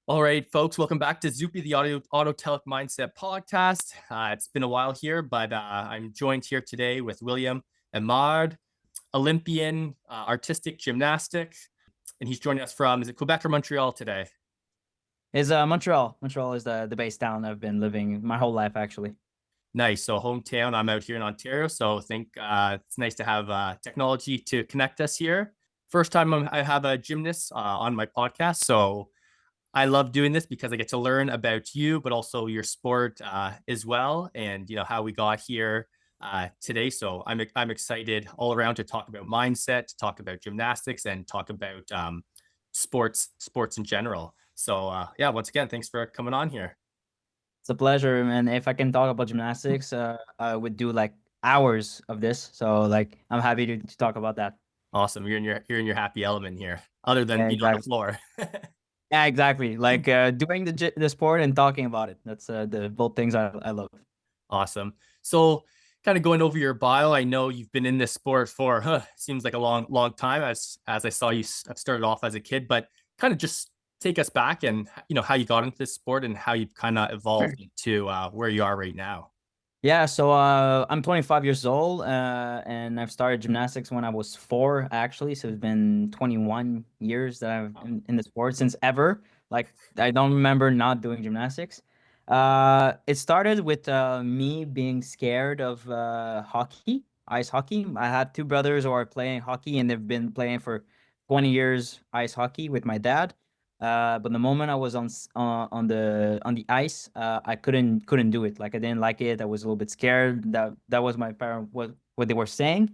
All right, folks, welcome back to Zoopy, the Auto Tele Mindset podcast. It's been a while here, but I'm joined here today with William Émard, Olympian, artistic gymnastics, and he's joining us from, is it Quebec or Montreal today? Is Montreal. Montreal is the base town I've been living my whole life, actually. Nice. So hometown, I'm out here in Ontario, so I think it's nice to have technology to connect us here. First time I have a gymnast on my podcast, so I love doing this because I get to learn about you, but also your sport as well, and how we got here today. So I'm excited all around to talk about mindset, to talk about gymnastics, and talk about sports in general. So yeah, once again, thanks for coming on here. It's a pleasure, and if I can talk about gymnastics, I would do like hours of this. So like, I'm happy to talk about that. Awesome, you're in your happy element here, other than Yeah, being on the exactly. floor. Yeah, exactly. Like doing the sport and talking about it. That's the both things I love. Awesome. So, kind of going over your bio, I know you've been in this sport for seems like a long time. As I saw you started off as a kid, but kind of just take us back and how you got into this sport and how you've kind of evolved into where you are right now. Yeah, so I'm 25 years old, and I've started gymnastics when I was 4, actually. So it's been 21 years that I've in the sport since ever. Like I don't remember not doing gymnastics. It started with me being scared of hockey, ice hockey. I had two brothers who are playing hockey, and they've been playing for 20 years ice hockey with my dad. But the moment I was on the ice, I couldn't do it. Like I didn't like it. I was a little bit scared. That was my parent what they were saying.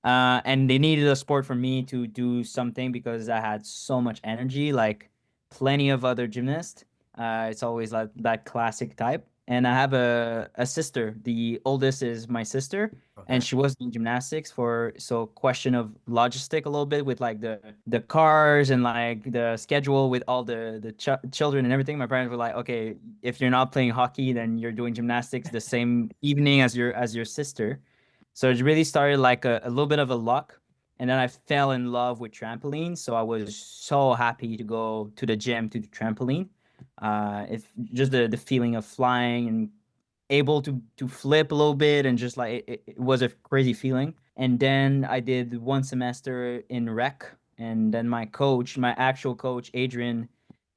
And they needed a sport for me to do something because I had so much energy, like plenty of other gymnasts. It's always like that classic type. And I have a sister. The oldest is my sister, and Okay. she was in gymnastics for so question of logistic a little bit with like the cars and like the schedule with all the children and everything. My parents were like, okay, if you're not playing hockey, then you're doing gymnastics the same evening as your sister. So it really started like a little bit of a luck. And then I fell in love with trampoline. So I was so happy to go to the gym to the trampoline. If just the feeling of flying and able to flip a little bit and just like it was a crazy feeling. And then I did one semester in rec, and then my coach, my actual coach, Adrian,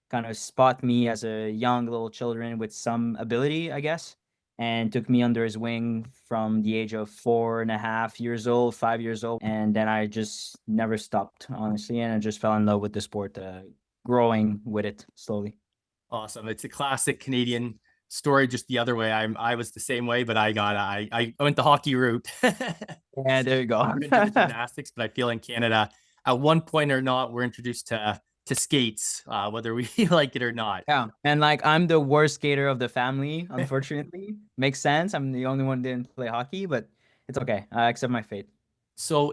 kind of spot me as a young little children with some ability, I guess, and took me under his wing from the age of 4.5 years old, 5 years old. And then I just never stopped, honestly. And I just fell in love with the sport, growing with it slowly. Awesome. It's a classic Canadian story, just the other way. I was the same way, but I went the hockey route. Yeah, there you go. Into the gymnastics, but I feel in Canada, at one point or not, we're introduced to skates, whether we like it or not. Yeah. And like I'm the worst skater of the family, unfortunately. Makes sense. I'm the only one who didn't play hockey, but it's okay. I accept my fate. So,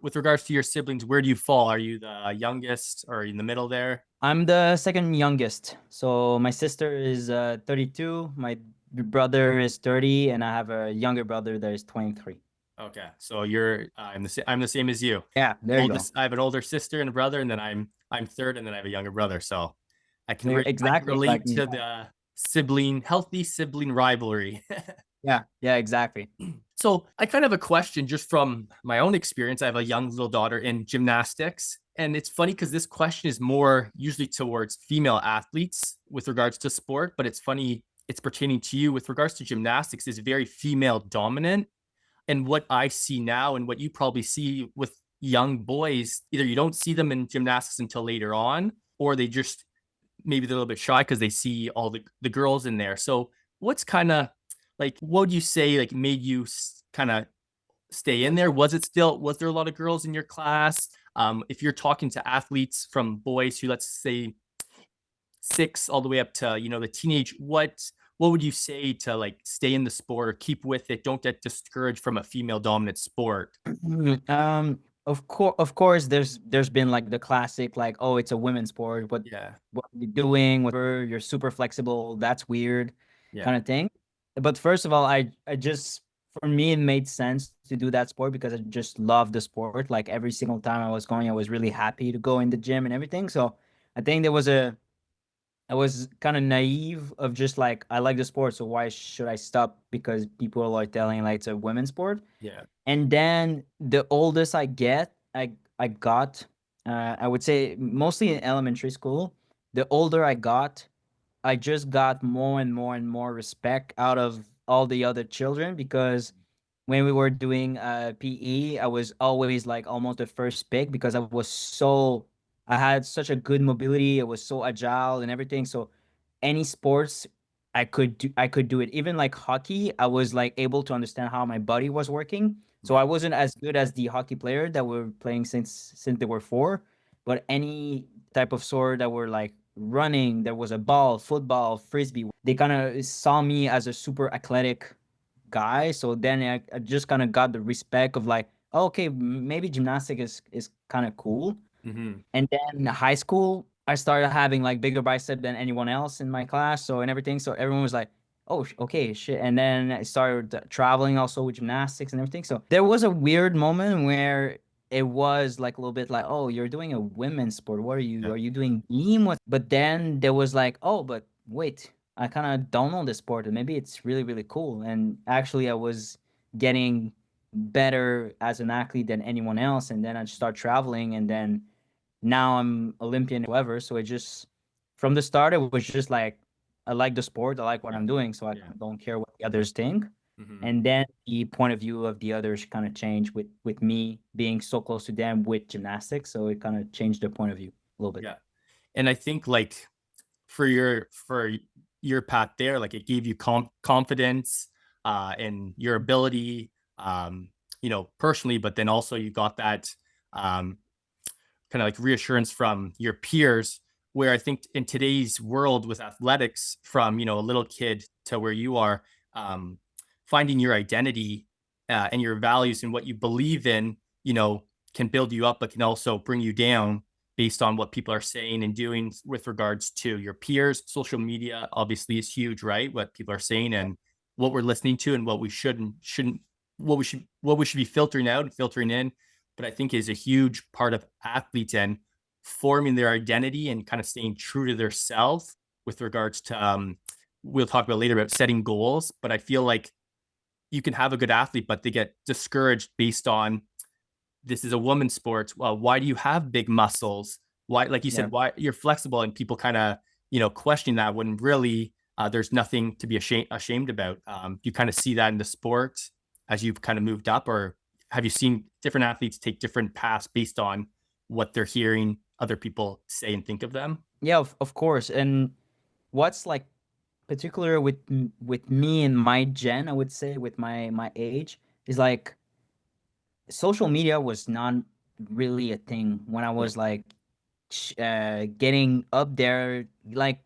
with regards to your siblings, where do you fall? Are you the youngest or in the middle there? I'm the second youngest. So my sister is 32, my brother is 30, and I have a younger brother that is 23. Okay, so I'm the same as you. Yeah, The there you go. oldest, I have an older sister and a brother, and then I'm third, and then I have a younger brother. So I can Exactly. Like relate to the healthy sibling rivalry. yeah, yeah, exactly. So I kind of have a question just from my own experience. I have a young little daughter in gymnastics. And it's funny because this question is more usually towards female athletes with regards to sport, but it's funny it's pertaining to you with regards to gymnastics is very female dominant. And what I see now and what you probably see with young boys, either you don't see them in gymnastics until later on, or they just maybe they're a little bit shy because they see all the girls in there. So what's kind of like what would you say like made you kind of stay in there? Was there a lot of girls in your class? If you're talking to athletes from boys who let's say six all the way up to the teenage, what would you say to like stay in the sport or keep with it? Don't get discouraged from a female dominant sport. Of course, there's been like the classic, like, oh, it's a women's sport. What Yeah, what are you doing? Whatever, you're super flexible. That's weird, yeah, kind of thing. But first of all, I just for me it made sense to do that sport because I just love the sport. Like every single time I was going, I was really happy to go in the gym and everything. So I think there was I was kind of naive of just like I like the sport, so why should I stop because people are telling like it's a women's sport? Yeah. And then the oldest I get, I got, I would say mostly in elementary school. The older I got, I just got more and more and more respect out of all the other children because when we were doing PE, I was always like almost the first pick because I had such a good mobility. I was so agile and everything. So any sports I could do it. Even like hockey, I was like able to understand how my body was working. So Yeah. I wasn't as good as the hockey player that were playing since they were four, but any type of sport that were like running, there was a ball, football, frisbee. They kind of saw me as a super athletic guy. So then I just kind of got the respect of like, oh, okay, maybe gymnastics is kind of cool. Hmm. And then in high school, I started having like bigger bicep than anyone else in my class. So and everything. So everyone was like, oh, okay, shit. And then I started traveling also with gymnastics and everything. So there was a weird moment where it was like a little bit like, oh, you're doing a women's sport. What are you? Yeah. Are you doing beam? What? But then there was like, oh, but wait, I kind of don't know this sport, and maybe it's really, really cool. And actually, I was getting better as an athlete than anyone else. And then I start traveling, and then now I'm Olympian, whatever. So it just from the start, it was just like I like the sport, I like what Yeah. I'm doing, so I Yeah. don't care what the others think. Hmm. And then the point of view of the others kind of changed with me being so close to them with gymnastics. So it kind of changed their point of view a little bit. Yeah. And I think like for your path there, like it gave you confidence in your ability, personally, but then also you got that um, kind of like reassurance from your peers. Where I think in today's world with athletics, from a little kid to where you are, um, finding your identity and your values and what you believe in, can build you up, but can also bring you down based on what people are saying and doing with regards to your peers. Social media obviously is huge, right? What people are saying and what we're listening to and what we should and shouldn't, what we should be filtering out and filtering in. But I think is a huge part of athletes and forming their identity and kind of staying true to their self with regards to we'll talk about later about setting goals. But I feel like you can have a good athlete, but they get discouraged based on this is a woman's sport. Well, why do you have big muscles? Why, like you Yeah. said, why you're flexible, and people kind of question that when really there's nothing to be ashamed about. You kind of see that in the sport as you've kind of moved up, or have you seen different athletes take different paths based on what they're hearing other people say and think of them? Yeah, of course. And what's like particular with me and my gen, I would say with my age, is like social media was not really a thing when I Yeah, was like getting up there. Like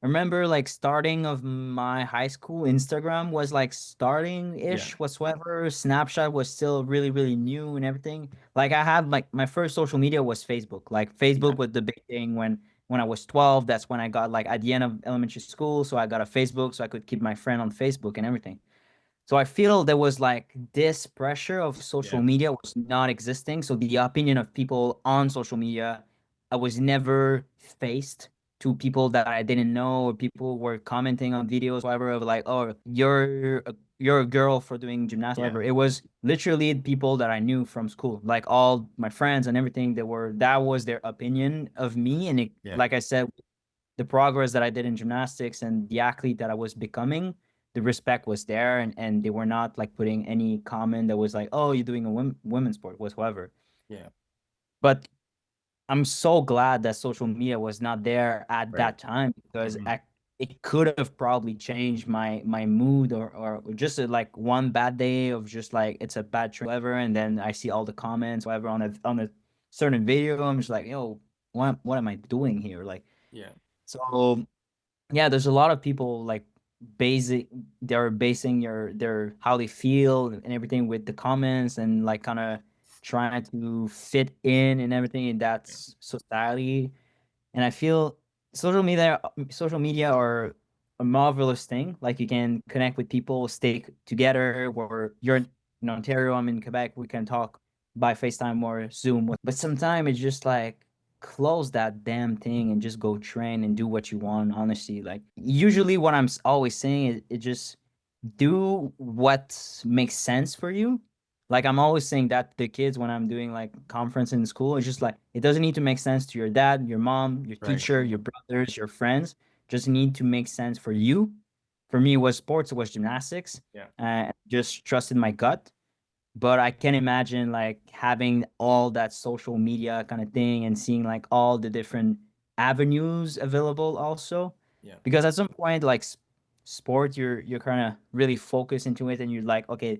I remember like starting of my high school, Instagram was like starting yeah, ish whatsoever. Snapchat was still really, really new and everything. Like I had like my first social media was Facebook. Like yeah, Facebook was the big thing when I was 12. That's when I got like at the end of elementary school, so I got a Facebook so I could keep my friend on Facebook and everything. So I feel there was like this pressure of social yeah, media was not existing. So the opinion of people on social media, I was never faced to people that I didn't know, or people were commenting on videos, whatever, of like, oh, you're a girl for doing gymnastics, yeah, whatever. It was literally people that I knew from school, like all my friends and everything. That was their opinion of me, and it, yeah, like I said, the progress that I did in gymnastics and the athlete that I was becoming, the respect was there, and they were not like putting any comment that was like, "Oh, you're doing a women's sport," whatsoever. yeah. But I'm so glad that social media was not there at Right. that time because Hmm. it could have probably changed my mood or just like one bad day of just like it's a bad trend, whatever, and then I see all the comments, whatever, on a certain video. I'm just like, yo, what am I doing here? Like, Yeah, so yeah, there's a lot of people like basic they're basing their how they feel and everything with the comments and like kind of trying to fit in and everything in that yeah, society. And I feel social media are a marvelous thing. Like you can connect with people, stay together. Where you're in Ontario, I'm in Quebec, we can talk by FaceTime or Zoom. But sometimes it's just like close that damn thing and just go train and do what you want. Honestly, like usually what I'm always saying is it just do what makes sense for you. Like I'm always saying that to the kids when I'm doing like conference in school. It's just like it doesn't need to make sense to your dad, your mom, your Right. teacher, your brothers, your friends. Just need to make sense for you. For me, it was sports. It was gymnastics. Yeah. Just trusted my gut. But I can imagine like having all that social media kind of thing and seeing like all the different avenues available also. Yeah. Because at some point, like sport, you're kind of really focused into it and you're like, okay,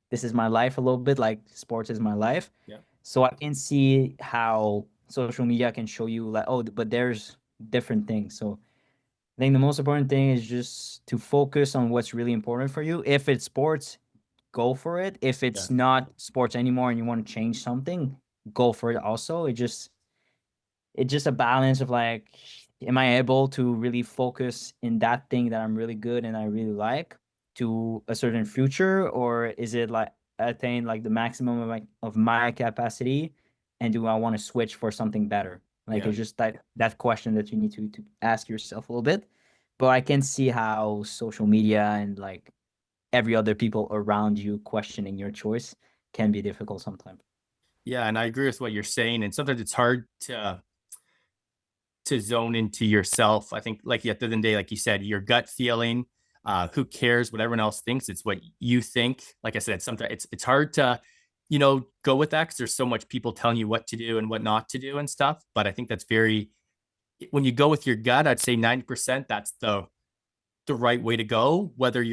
this is my life a little bit, like sports is my life. Yeah. So I can see how social media can show you like, oh, but there's different things. So I think the most important thing is just to focus on what's really important for you. If it's sports, go for it. If Yeah. it's not sports anymore and you want to change something, go for it also. It's just a balance of like, am I able to really focus in that thing that I'm really good and I really like to a certain future, or is it like attain like the maximum of my capacity, and do I want to switch for something better? Like Yeah. it's just that question that you need to ask yourself a little bit. But I can see how social media and like every other people around you questioning your choice can be difficult sometimes. Yeah, and I agree with what you're saying. And sometimes it's hard to zone into yourself. I think, like at the end of the day, like you said, your gut feeling. Who cares what everyone else thinks? It's what you think. Like I said, sometimes it's hard to, go with that because there's so much people telling you what to do and what not to do and stuff. But I think that's very when you go with your gut, I'd say 90% that's the right way to go. Whether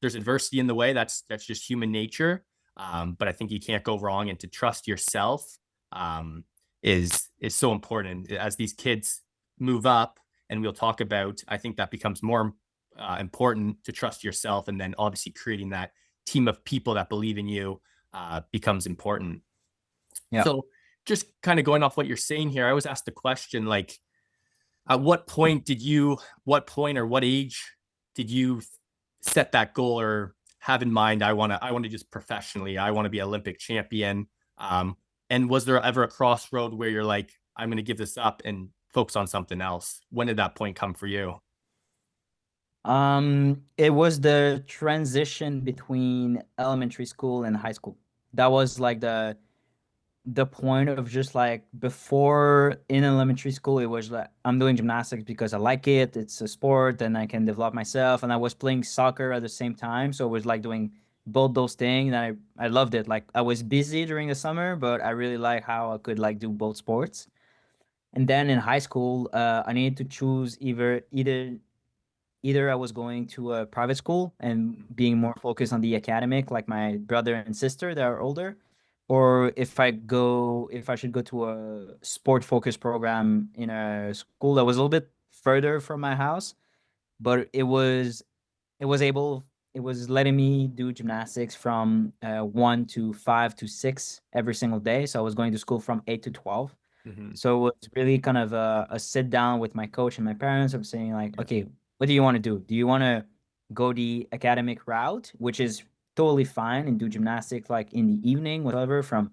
there's adversity in the way, that's just human nature. But I think you can't go wrong, and to trust yourself um, is so important as these kids move up. And we'll talk about. I think that becomes more important to trust yourself, and then obviously creating that team of people that believe in you becomes important. Yeah. So, just kind of going off what you're saying here, I was asked the question like, at what point or what age did you set that goal or have in mind? I want to just professionally, I want to be Olympic champion. Um, and was there ever a crossroad where you're like, I'm going to give this up and focus on something else? When did that point come for you? It was the transition between elementary school and high school. That was like the point of just like before in elementary school, it was like I'm doing gymnastics because I like it. It's a sport and I can develop myself. And I was playing soccer at the same time. So it was like doing both those things. And I loved it. Like I was busy during the summer, but I really like how I could like do both sports. And then in high school, I needed to choose either I was going to a private school and being more focused on the academic, like my brother and sister that are older, or if I should go to a sport focused program in a school that was a little bit further from my house, but it was able it was letting me do gymnastics from 1 to 5 to 6 every single day. So I was going to school from 8 to 12. Mm-hmm. So it was really kind of a sit down with my coach and my parents of saying like, Yeah. okay, what do you want to do? Do you want to go the academic route, which is totally fine, and do gymnastics like in the evening, whatever, from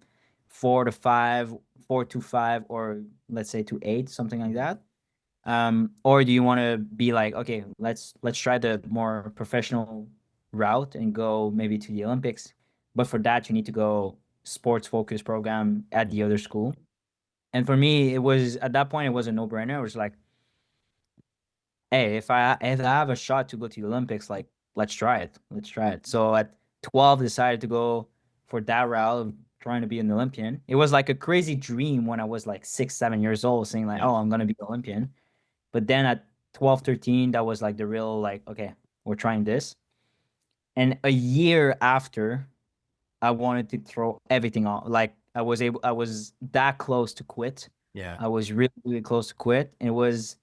4 to 5, 4 to 5, or let's say to 8, something like that? Or do you want to be like, okay, let's try the more professional route and go maybe to the Olympics, but for that you need to go sports focused program at the other school. And for me, it was at that point it was a no brainer. It was like, hey, if I have a shot to go to the Olympics, like let's try it, let's try it. So at 12, decided to go for that route of trying to be an Olympian. It was like a crazy dream when I was like 6, 7 years old, saying like, Yeah. oh, I'm gonna be an Olympian. But then at 12, 13, that was like the real like, okay, we're trying this. And a year after, I wanted to throw everything on. Like I was that close to quit. Yeah. I was really, really close to quit. It was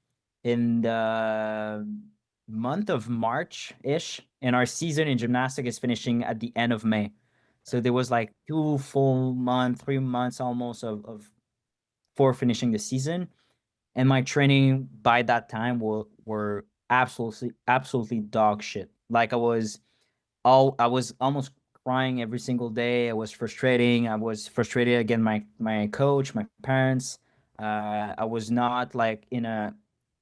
in the month of March-ish, and our season in gymnastics is finishing at the end of May. So there was like 2 full months, 3 months almost of for finishing the season. And my training by that time were absolutely dog shit. Like I was almost crying every single day. I was frustrating. I was frustrated again my coach, my parents. I was not like in a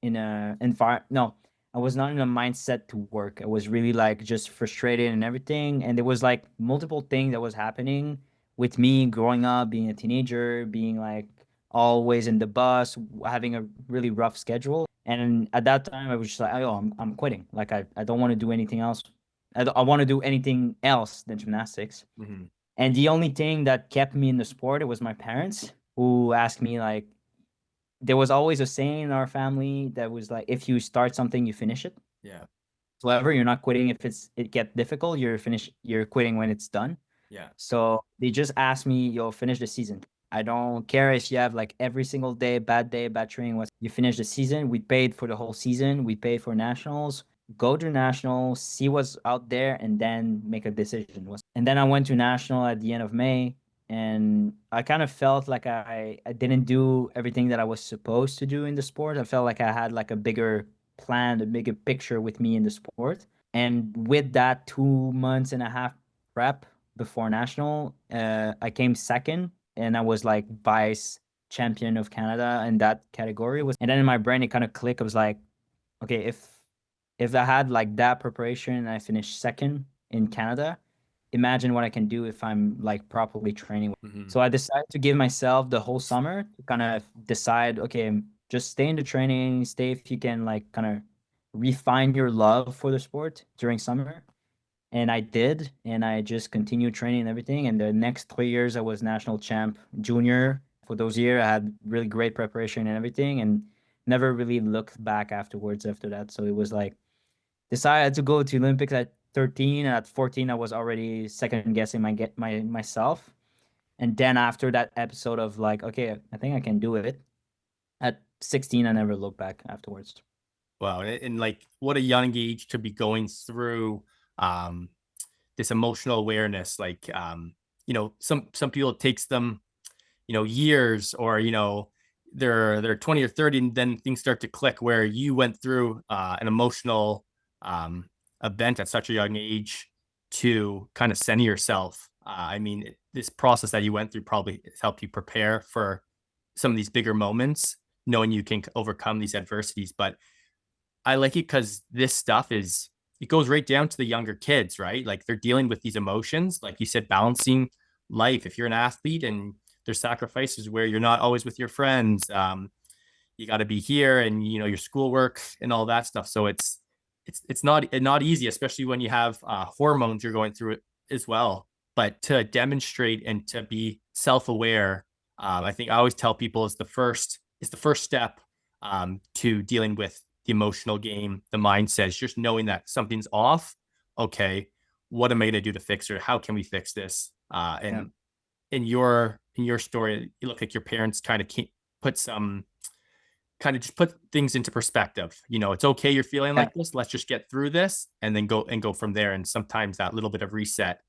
no, I was not in a mindset to work. I was really like just frustrated and everything. And there was like multiple things that was happening with me growing up, being a teenager, being like always in the bus, having a really rough schedule. And at that time, I was just like, oh, I'm quitting. Like I don't want to do anything else. I want to do anything else than gymnastics. Hmm. And the only thing that kept me in the sport, it was my parents who asked me like, there was always a saying in our family that was like, if you start something, you finish it. Yeah. However, you're not quitting if it gets difficult. You're quitting when it's done. Yeah. So they just asked me, "Yo, finish the season. I don't care if you have like every single day, bad training. What you finish the season. We paid for the whole season. We paid for nationals. Go to nationals, see what's out there, and then make a decision." And then I went to national at the end of May, and I kind of felt like I didn't do everything that I was supposed to do in the sport. I felt like I had like a bigger plan, a bigger picture with me in the sport. And with that 2 months and a half prep before national, I came second, and I was like vice champion of Canada in that category. And then in my brain, it kind of clicked. I was like, okay, if I had like that preparation and I finished second in Canada, imagine what I can do if I'm like properly training. Hmm. So I decided to give myself the whole summer to kind of decide, okay, just stay in the training, stay if you can like kind of refine your love for the sport during summer. And I did, and I just continued training and everything. And the next 3 years, I was national champ junior. For those years, I had really great preparation and everything, and never really looked back afterwards after that. So it was like decided to go to Olympics at 13, and at 14, I was already second guessing myself. And then after that episode of like, okay, I think I can do it. At 16, I never looked back afterwards. Wow. And like what a young age to be going through um this emotional awareness. Like some people it takes them, years, or they're 20 or 30, and then things start to click, where you went through an emotional um event at such a young age to kind of center yourself. I mean, this process that you went through probably has helped you prepare for some of these bigger moments, knowing you can overcome these adversities. But I like it because this stuff it goes right down to the younger kids, right? Like they're dealing with these emotions, like you said, balancing life. If you're an athlete and there's sacrifices where you're not always with your friends, you got to be here, and your schoolwork and all that stuff. So it's not easy, especially when you have hormones you're going through it as well. But to demonstrate and to be self-aware, I think I always tell people is the first step to dealing with the emotional game, the mindset. Is just knowing that something's off. Okay, what am I going to do to fix it? How can we fix this? Yeah. And in your story, you look like your parents kind of put some kind of just put things into perspective. It's okay you're feeling Yeah. like this. Let's just get through this and then go from there. And sometimes that little bit of reset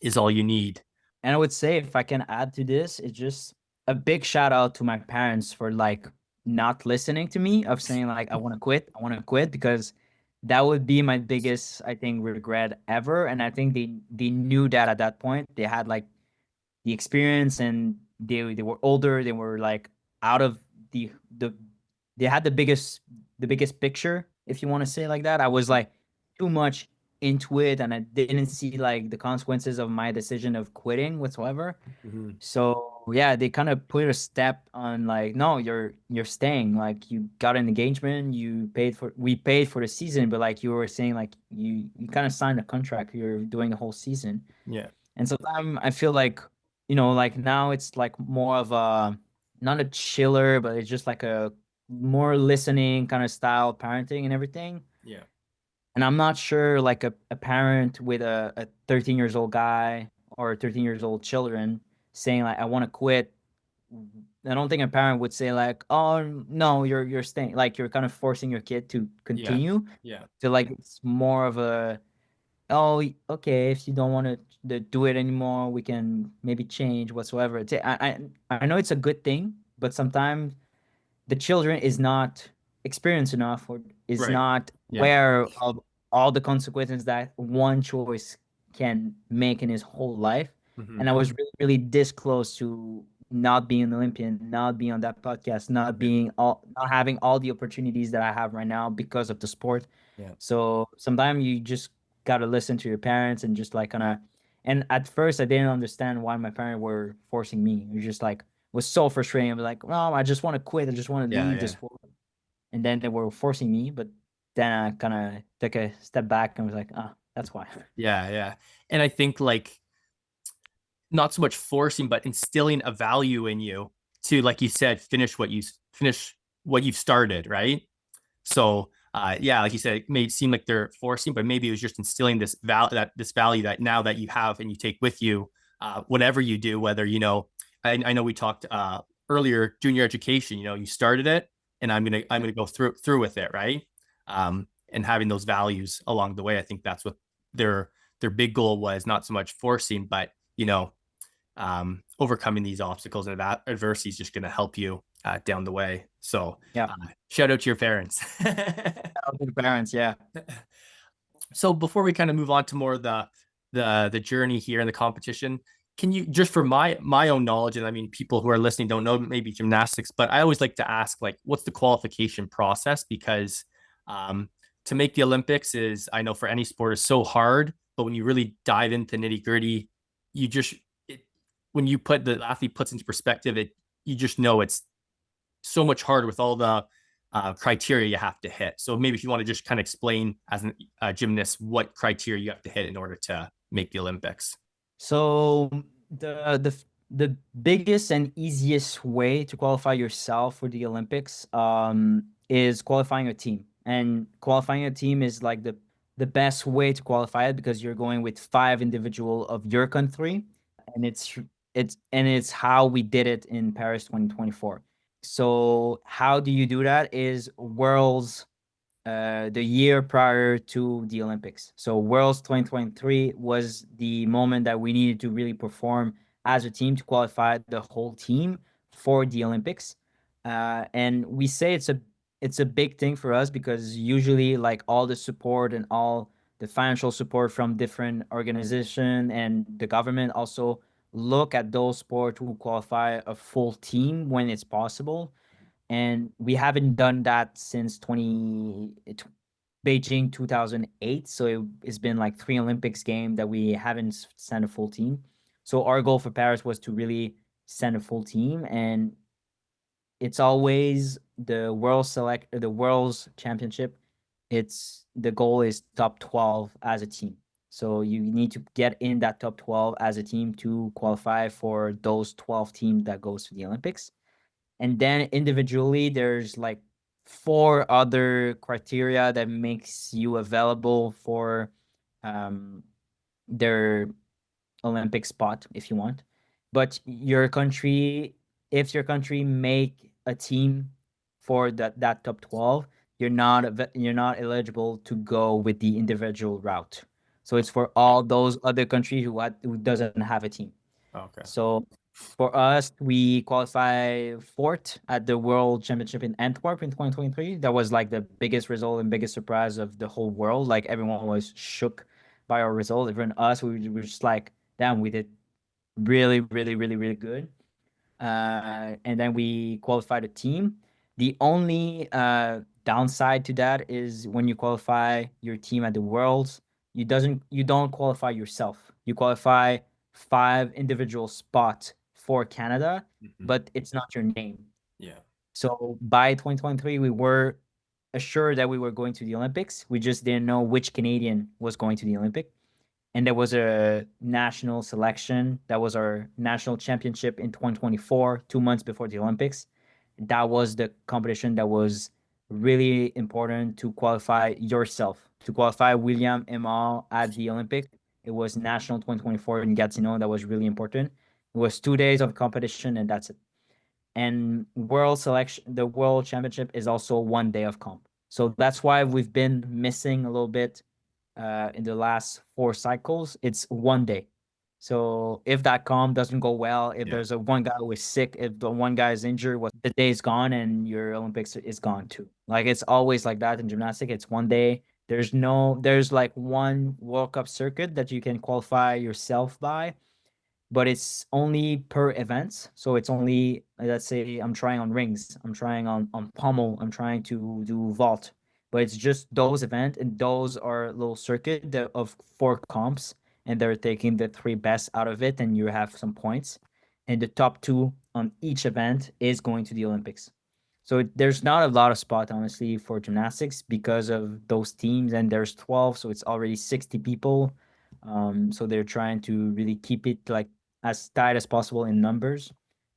is all you need. And I would say if I can add to this, it's just a big shout out to my parents for like not listening to me of saying like I want to quit because that would be my biggest I think regret ever. And I think they knew that at that point. They had like the experience and they were older, they were like out of the they had the biggest picture, if you want to say like that. I was like too much into it and I didn't see like the consequences of my decision of quitting whatsoever. Mhm. So yeah, they kind of put a step on like, no, you're staying. Like you got an engagement, we paid for the season, but like you were saying, like you kind of signed a contract. You're doing the whole season. Yeah. And sometimes I feel like, like now it's like more of a not a chiller, but it's just like a more listening kind of style parenting and everything. Yeah. And I'm not sure like a parent with a 13 years old guy or 13 years old children saying like I want to quit. I don't think a parent would say like, oh no, you're staying, like you're kind of forcing your kid to Yeah. continue. Yeah. So like it's more of a, oh, okay, if you don't want to do it anymore, we can maybe change whatsoever. I know it's a good thing, but sometimes the children is not experienced enough or is Right. not Yeah. aware of all the consequences that one choice can make in his whole life. Hmm. And I was really, really this close to not being an Olympian, not being on that podcast, Yeah. not having all the opportunities that I have right now because of the sport. Yeah. So sometimes you just gotta listen to your parents and just like kind of. And at first, I didn't understand why my parents were forcing me. It was just like was so frustrating. I was like, "Well, I just want to quit. I just want to Yeah. leave this Yeah. sport." And then they were forcing me, but then I kind of took a step back and was like, "Ah, that's why." Yeah. Yeah. And I think like not so much forcing, but instilling a value in you to, like you said, finish what you've started, right? So yeah, like you said, it may seem like they're forcing, but maybe it was just instilling this value that now that you have and you take with you, whatever you do, whether I know we talked earlier, junior education. You started it, and I'm gonna go through with it, right? And having those values along the way, I think that's what their big goal was, not so much forcing, but overcoming these obstacles and adversity is just going to help you down the way. So Yeah, uh, shout out to your parents. the parents. Yeah. So before we kind of move on to more of the journey here in the competition, can you, just for my own knowledge, and I mean people who are listening don't know maybe gymnastics, but I always like to ask, like, what's the qualification process? Because um, to make the Olympics is, I know for any sport, is so hard, but when you really dive into nitty gritty, you just it, when you put the athlete puts into perspective, you just know it's so much harder with all the criteria you have to hit. So maybe if you want to just kind of explain as a gymnast what criteria you have to hit in order to make the Olympics. So the biggest and easiest way to qualify yourself for the Olympics is qualifying a team. And qualifying a team is like the best way to qualify it because you're going with five individual of your country, and it's how we did it in Paris 2024. So how do you do that is worlds the year prior to the Olympics. So Worlds 2023 was the moment that we needed to really perform as a team to qualify the whole team for the Olympics. And we say it's a big thing for us because usually like all the support and all the financial support from different organization and the government also look at those sports who qualify a full team when it's possible, and we haven't done that since Beijing 2008. So it's been like three Olympics game that we haven't sent a full team. So our goal for Paris was to really send a full team, and it's always the world's championship. It's the goal is top 12 as a team. So you need to get in that top 12 as a team to qualify for those 12 teams that goes to the Olympics. And then individually there's like four other criteria that makes you available for um, their Olympic spot if you want. But your country, if your country make a team for that top 12, you're not eligible to go with the individual route. So it's for all those other countries who doesn't have a team. Okay. So for us, we qualified fourth at the World Championship in Antwerp in 2023. That was like the biggest result and biggest surprise of the whole world. Like everyone was shook by our result. Even us, we were just like, damn, we did really, really, really, really good. And then we qualified a team. The only downside to that is when you qualify your team at the Worlds, you don't qualify yourself. You qualify five individual spots for Canada, Mhm. but it's not your name. Yeah. So by 2023, we were assured that we were going to the Olympics. We just didn't know which Canadian was going to the Olympic. And there was a national selection. That was our national championship in 2024, 2 months before the Olympics. That was the competition that was really important to qualify yourself. To qualify William Émard at the Olympic, it was national 2024 in Gatineau. That was really important. It was 2 days of competition, and that's it. And the world championship is also 1 day of comp. So that's why we've been missing a little bit in the last four cycles. It's 1 day. So if that comp doesn't go well, if Yeah. there's a one guy who is sick, if the one guy is injured, the day is gone and your Olympics is gone too. Like it's always like that in gymnastics. It's 1 day. There's like one World Cup circuit that you can qualify yourself by, but it's only per event. So it's only, let's say I'm trying on rings, I'm trying on pommel, I'm trying to do vault, but it's just those events, and those are a little circuit of 4 comps, and they're taking the 3 best out of it, and you have some points, and the top 2 on each event is going to the Olympics. So there's not a lot of spot, honestly, for gymnastics because of those teams, and there's 12, so it's already 60 people. So they're trying to really keep it like as tight as possible in numbers,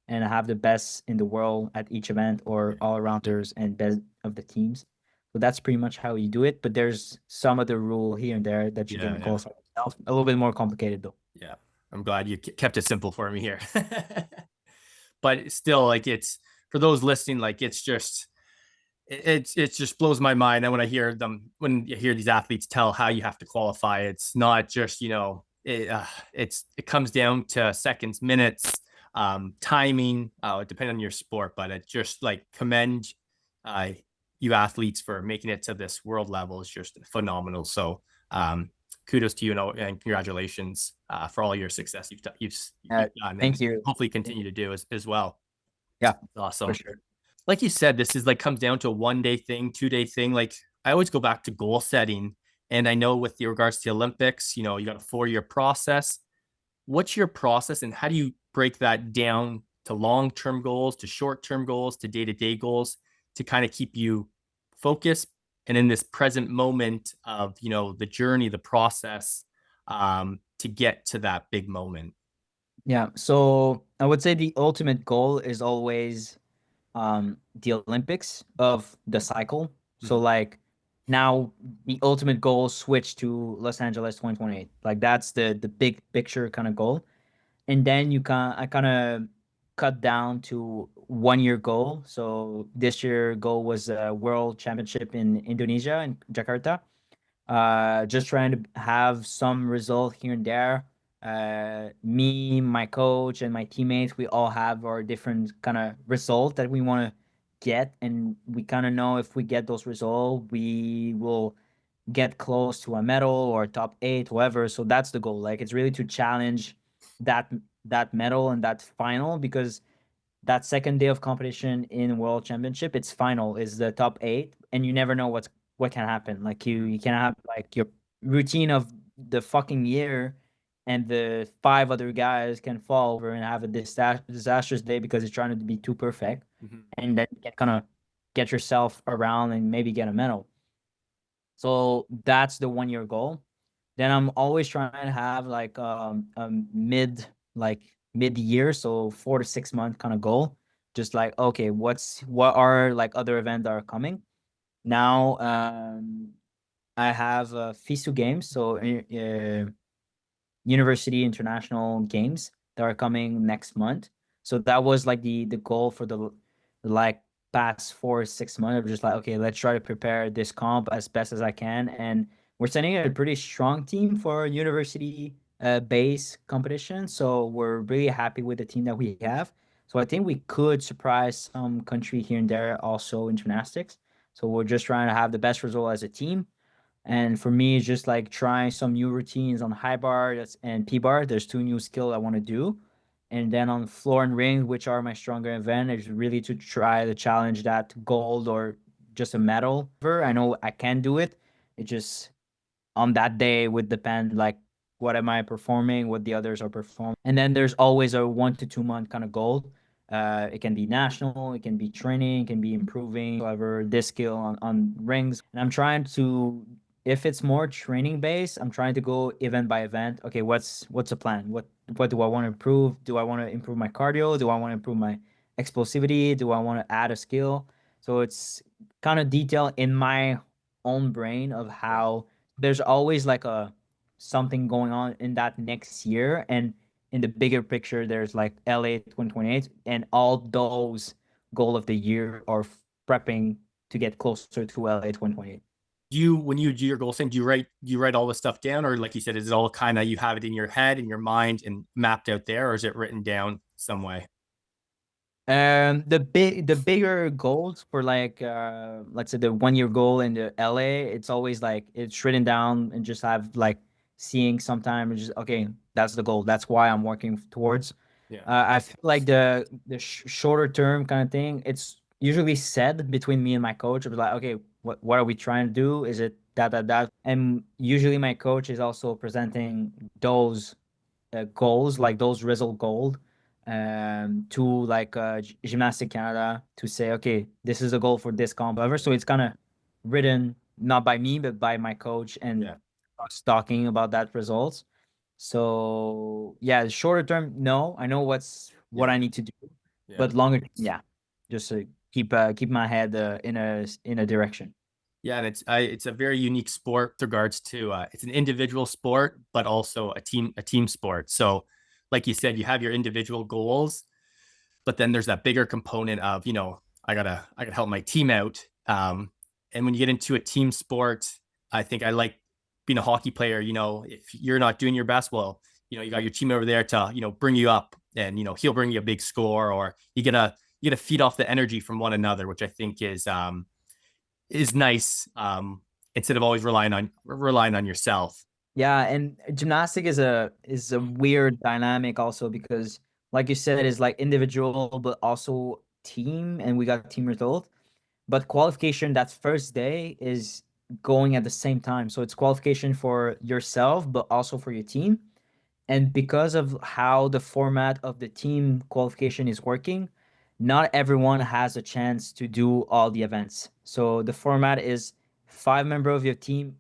and have the best in the world at each event, or all arounders and best of the teams. So that's pretty much how you do it. But there's some other rule here and there that you Yeah, can yeah, qualify yourself. A little bit more complicated though. yeah. I'm glad you kept it simple for me here. But still, like, it's for those listening, like, it's just it just blows my mind. And when you hear these athletes tell how you have to qualify, it's not just, it comes down to seconds, minutes, timing, depending on your sport. But it just, like, commend uh, you athletes for making it to this world level is just phenomenal. So kudos to you, and congratulations for all your success you've done, and Thank you. hopefully continue to do as well. Yeah, for Awesome. sure. Like you said, this is like comes down to a 1 day thing, 2 day thing. Like, I always go back to goal setting. And I know with the regards to the Olympics, you got a 4 year process. What's your process, and how do you break that down to long-term goals, to short-term goals, to day-to-day goals, to kind of keep you focused and in this present moment of, the journey, the process, to get to that big moment? Yeah. So I would say the ultimate goal is always the Olympics of the cycle. So Mhm. like now the ultimate goal switched to Los Angeles 2028. Like that's the big picture kind of goal. And then I kind of cut down to 1 year goal. So this year goal was a world championship in Indonesia, in Jakarta. Just trying to have some result here and there. Me, my coach, and my teammates, we all have our different kind of result that we want to get, and we kind of know if we get those results, we will get close to a medal or top 8, whatever. So that's the goal. Like it's really to challenge that that medal and that final, because that second day of competition in World Championship, it's final, is the top 8, and you never know what can happen. Like you can have like your routine of the fucking year, and the 5 other guys can fall over and have a disastrous day because it's trying to be too perfect, Mhm. and then you can kind of get yourself around and maybe get a medal. So that's the 1 year goal. Then I'm always trying to have like a mid year, so 4 to 6 month kind of goal. Just like, okay, what are like other events that are coming now? I have FISU games, so University International Games that are coming next month. So that was like the goal for the like past 4 6 months. I'm just like, okay, let's try to prepare this comp as best as I can, and we're sending a pretty strong team for university base competition. So we're really happy with the team that we have. So I think we could surprise some country here and there also in gymnastics. So we're just trying to have the best result as a team, and for me, it's just like trying some new routines on high bar and P bar. There's 2 new skills I want to do. And then on floor and ring, which are my stronger event, is really to try to challenge that gold or just a medal. I know I can do it. It just on that day would depend like what am I performing, what the others are performing. And then there's always a 1 to 2 month kind of goal. It can be national, it can be training, it can be improving, however, this skill on rings. And I'm trying to, if it's more training based, I'm trying to go event by event. Okay, what's the plan? What do I want to improve? Do I want to improve my cardio? Do I want to improve my explosivity? Do I want to add a skill? So it's kind of detailed in my own brain of Yeah. how there's always like a something going on in that next year, and in the bigger picture there's like LA 2028, and all those goal of the year are prepping to get closer to LA 2028. When you do your goal setting, do you write all this stuff down, or like you said, is it all kind of you have it in your head, in your mind, and mapped out there, or is it written down some way? The bigger goals for like let's say the 1 year goal in the LA, it's always like it's written down and just have like seeing sometimes just okay, that's the goal. That's why I'm working towards. Yeah. I feel like the shorter term kind of thing, it's usually said between me and my coach. It was like, okay, what are we trying to do? Is it that? And usually my coach is also presenting those goals, like those result gold, to like Gymnastic Canada to say, okay, this is the goal for this comp, whatever. So it's kind of written not by me but by my coach and Yeah. us talking about that results. So yeah, shorter term, no, I know what Yeah. I need to do, Yeah. but longer, yeah, just to keep my head in a direction. Yeah, and it's a very unique sport with regards to it's an individual sport, but also a team sport. So, like you said, you have your individual goals, but then there's that bigger component of I gotta help my team out. And when you get into a team sport, I think I like being a hockey player. If you're not doing your best, well, you got your team over there to bring you up, and he'll bring you a big score, or you gotta feed off the energy from one another, which I think is nice, instead of always relying on yourself. Yeah, and gymnastic is a weird dynamic also because like you said, is like individual but also team, and we got team result. But qualification that first day is going at the same time. So it's qualification for yourself but also for your team. And because of how the format of the team qualification is working, not everyone has a chance to do all the events. So the format is five member of your team,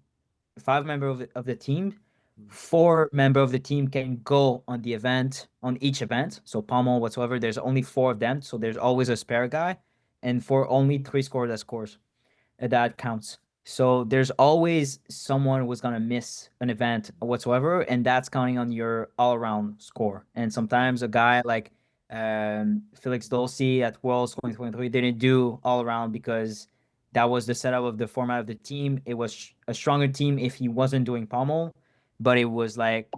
five member of the team, four member of the team can go on the event, on each event. So pommel whatsoever, there's only four of them. So there's always a spare guy. And for only three score that scores, that counts. So there's always someone who's gonna miss an event whatsoever, and that's counting on your all-around score. And sometimes a guy like Felix Dolce at Worlds 2023 didn't do all around because that was the setup of the format of the team. It was a stronger team if he wasn't doing pommel, but it was like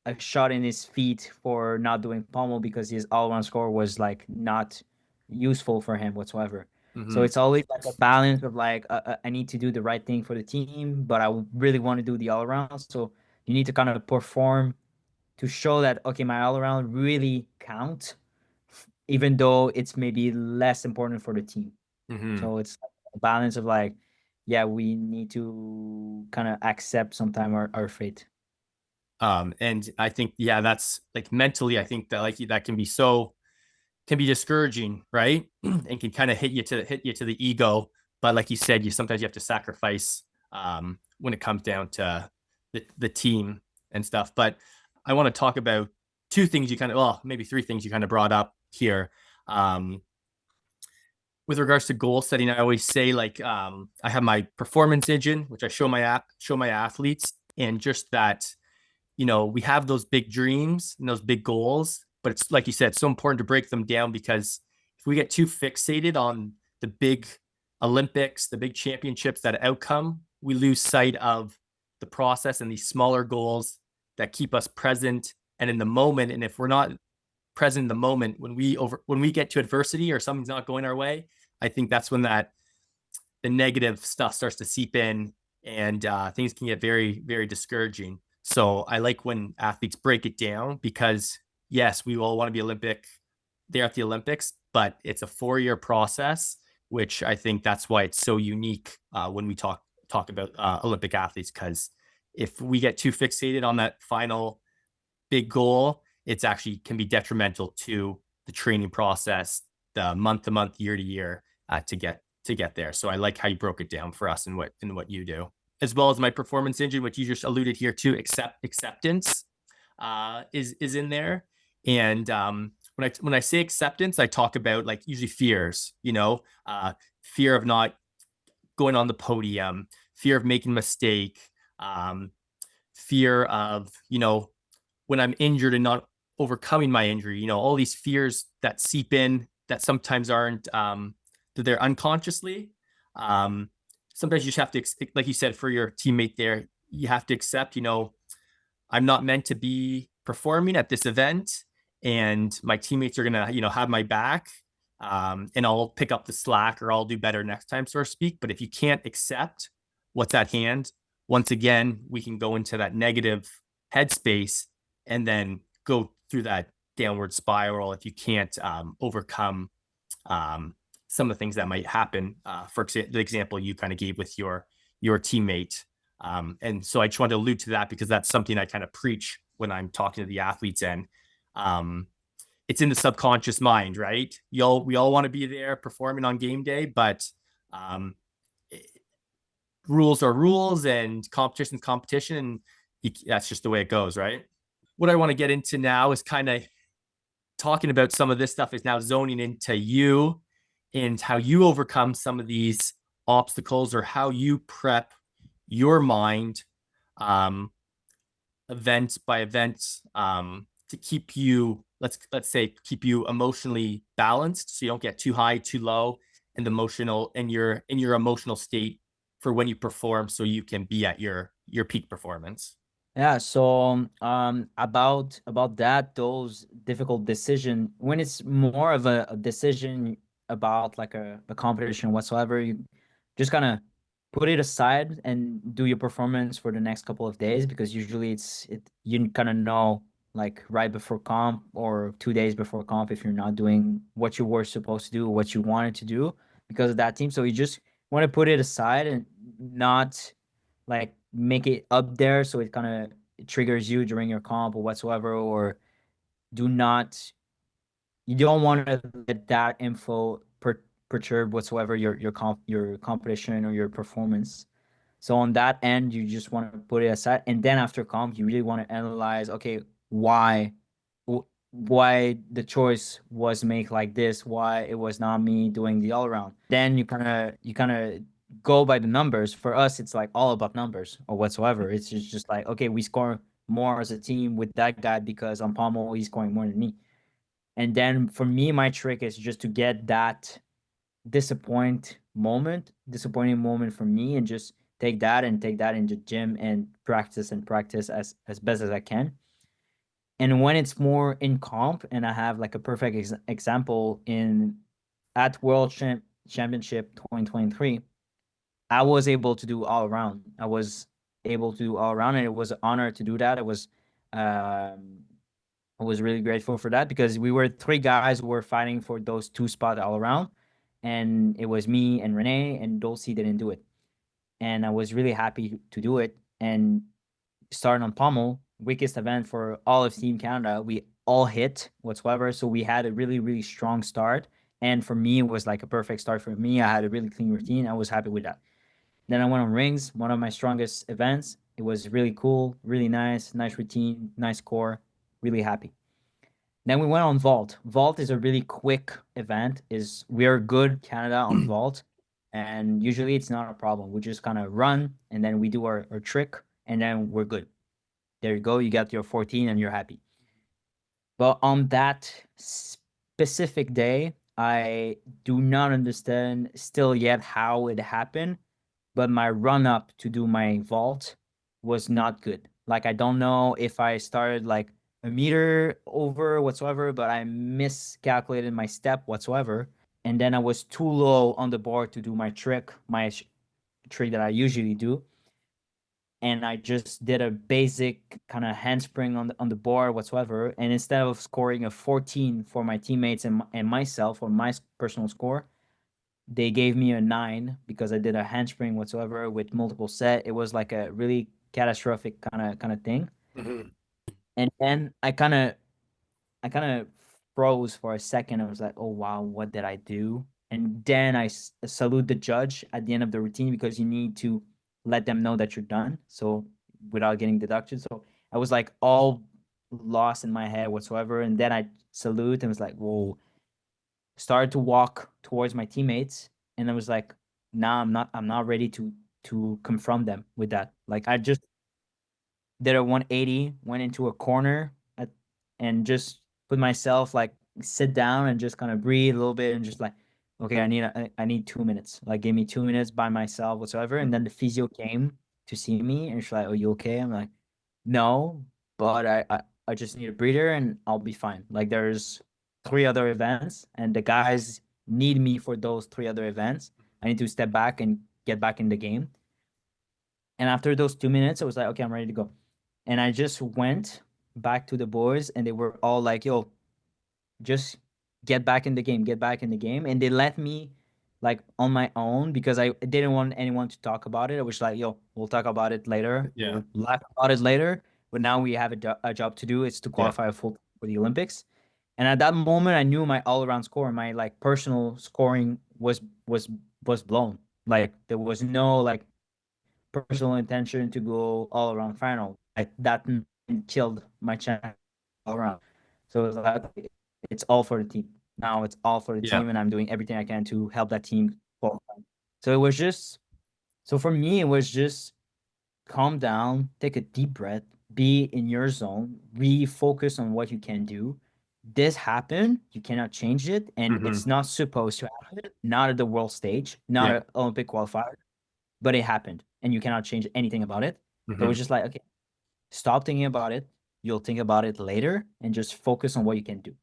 a shot in his feet for not doing pommel because his all-around score was like not useful for him whatsoever. So Mm-hmm. it's always like a balance of like I need to do the right thing for the team, but I really want to do the all around. So you need to kind of perform to show that okay, my all around really count, even though it's maybe less important for the team. Mm-hmm. So it's a balance of like, yeah, we need to kind of accept sometime our fate. And I think, yeah, that's like mentally, I think that like that can be discouraging, right? And can kind of hit you to the ego. But like you said, you have to sacrifice, when it comes down to the team and stuff. But I want to talk about two things well, maybe three things you kind of brought up here. Um, with regards to goal setting, I always say like, I have my performance engine, which I show my athletes, and just that, we have those big dreams and those big goals, but it's like you said, it's so important to break them down, because if we get too fixated on the big Olympics, the big championships, that outcome, we lose sight of the process and these smaller goals that keep us present and in the moment. And if we're not present in the moment, when we get to adversity or something's not going our way, I think that's when the negative stuff starts to seep in, and things can get very, very discouraging. So I like when athletes break it down, because yes, we all want to be Olympic there at the Olympics, but it's a 4-year process, which I think that's why it's so unique, when we talk about Olympic athletes, because if we get too fixated on that final big goal, it's actually can be detrimental to the training process, the month to month, year to year, to get there. So I like how you broke it down for us and what you do, as well as my performance engine, which you just alluded here to. Acceptance is in there, and when I say acceptance, I talk about like usually fears. Fear of not going on the podium, fear of making a mistake, um, fear of when I'm injured and not overcoming my injury, all these fears that seep in that sometimes aren't, that they're unconsciously. Um, Sometimes you just have to, like you said, for your teammate there, you have to accept, I'm not meant to be performing at this event, and my teammates are gonna, have my back, and I'll pick up the slack, or I'll do better next time, so to speak. But if you can't accept what's at hand, once again, we can go into that negative headspace and then go through that downward spiral if you can't overcome um, some of the things that might happen. The example you kind of gave with your teammate. And so I just wanted to allude to that because that's something I kind of preach when I'm talking to the athletes. And um, it's in the subconscious mind, right? We all want to be there performing on game day, but um, rules are rules and competition is competition. And that's just the way it goes, right? What I want to get into now is kind of talking about some of this stuff is now zoning into you and how you overcome some of these obstacles or how you prep your mind um, event by event to keep you let's say keep you emotionally balanced so you don't get too high too low and emotional in your emotional state for when you perform so you can be at your peak performance. Yeah, so about that, those difficult decision, when it's more of a decision about like a competition whatsoever, you just kind of put it aside and do your performance for the next couple of days, because usually you kind of know like right before comp or 2 days before comp if you're not doing what you were supposed to do, what you wanted to do because of that team. So you just want to put it aside and not like make it up there so it kind of triggers you during your comp or whatsoever, or do not you don't want to let that info perturb whatsoever your competition or your performance. So on that end, you just want to put it aside, and then after comp, you really want to analyze, okay, why why the choice was made like this, why it was not me doing the all around. Then you kind of go by the numbers. For us, it's like all about numbers or whatsoever. It's just like, okay, we score more as a team with that guy because on pommel he's scoring more than me. And then for me, my trick is just to get that disappointing moment for me, and just take that into gym and practice as best as I can. And when it's more in comp, and I have like a perfect example in at Championship 2023, I was able to do all around. I was able to do all around, and it was an honor to do that. Um, I was really grateful for that because we were three guys who were fighting for those two spots all around, and it was me and Renee, and Dulcie didn't do it, and I was really happy to do it. And starting on pommel, weakest event for all of Team Canada, we all hit whatsoever, so we had a really really strong start. And for me, it was like a perfect start for me. I had a really clean routine. I was happy with that. Then I went on rings, one of my strongest events. It was really cool, really nice routine, nice core, really happy. Then we went on vault. Vault is a really quick event. Is we are good Canada on vault, and usually it's not a problem. We just kind of run and then we do our trick and then we're good. There you go. You got your 14 and you're happy. But on that specific day, I do not understand still yet how it happened, but my run up to do my vault was not good. Like I don't know if I started like a meter over whatsoever, but I miscalculated my step whatsoever. And then I was too low on the board to do my trick, trick that I usually do. And I just did a basic kind of handspring on the board whatsoever. And instead of scoring a 14 for my teammates and myself or my personal score, they gave me a 9 because I did a handspring whatsoever with multiple set. It was like a really catastrophic kind of thing. Mhm. And then I kind of froze for a second. I was like, oh wow, what did I do? And then I salute the judge at the end of the routine because you need to let them know that you're done. So without getting deducted. So I was like all lost in my head whatsoever. And then I salute and was like, whoa, started to walk towards my teammates, and I was like, nah, I'm not ready to confront them with that. Like I just did a 180, went into a corner and just put myself like sit down and just kind of breathe a little bit and just like, okay, I need 2 minutes. Like give me 2 minutes by myself whatsoever. And then the physio came to see me and she's like, are you okay? I'm like, no, but I just need a breather and I'll be fine. Like there's three other events and the guys need me for those three other events. I need to step back and get back in the game. And after those 2 minutes, I was like, okay, I'm ready to go. And I just went back to the boys, and they were all like, "Yo, just get back in the game, get back in the game." And they let me like on my own because I didn't want anyone to talk about it. I was like, "Yo, we'll talk about it later. Yeah. We'll laugh about it later." But now we have a job to do. It's to Yeah. qualify full for the Olympics. And at that moment, I knew my all around score, my like personal scoring was blown. Like there was no like personal intention to go all around final. Like that killed my chance all around. So it was like it's all for the team. Now it's all for the Yeah. team, and I'm doing everything I can to help that team qualify. So it was just so for me, it was just calm down, take a deep breath, be in your zone, refocus on what you can do. This happened, you cannot change it, and Hmm. it's not supposed to happen. Not at the world stage, not Yeah. an Olympic qualifier, but it happened, and you cannot change anything about it. So it was Hmm. just like, okay, stop thinking about it. You'll think about it later and just focus on what you can do.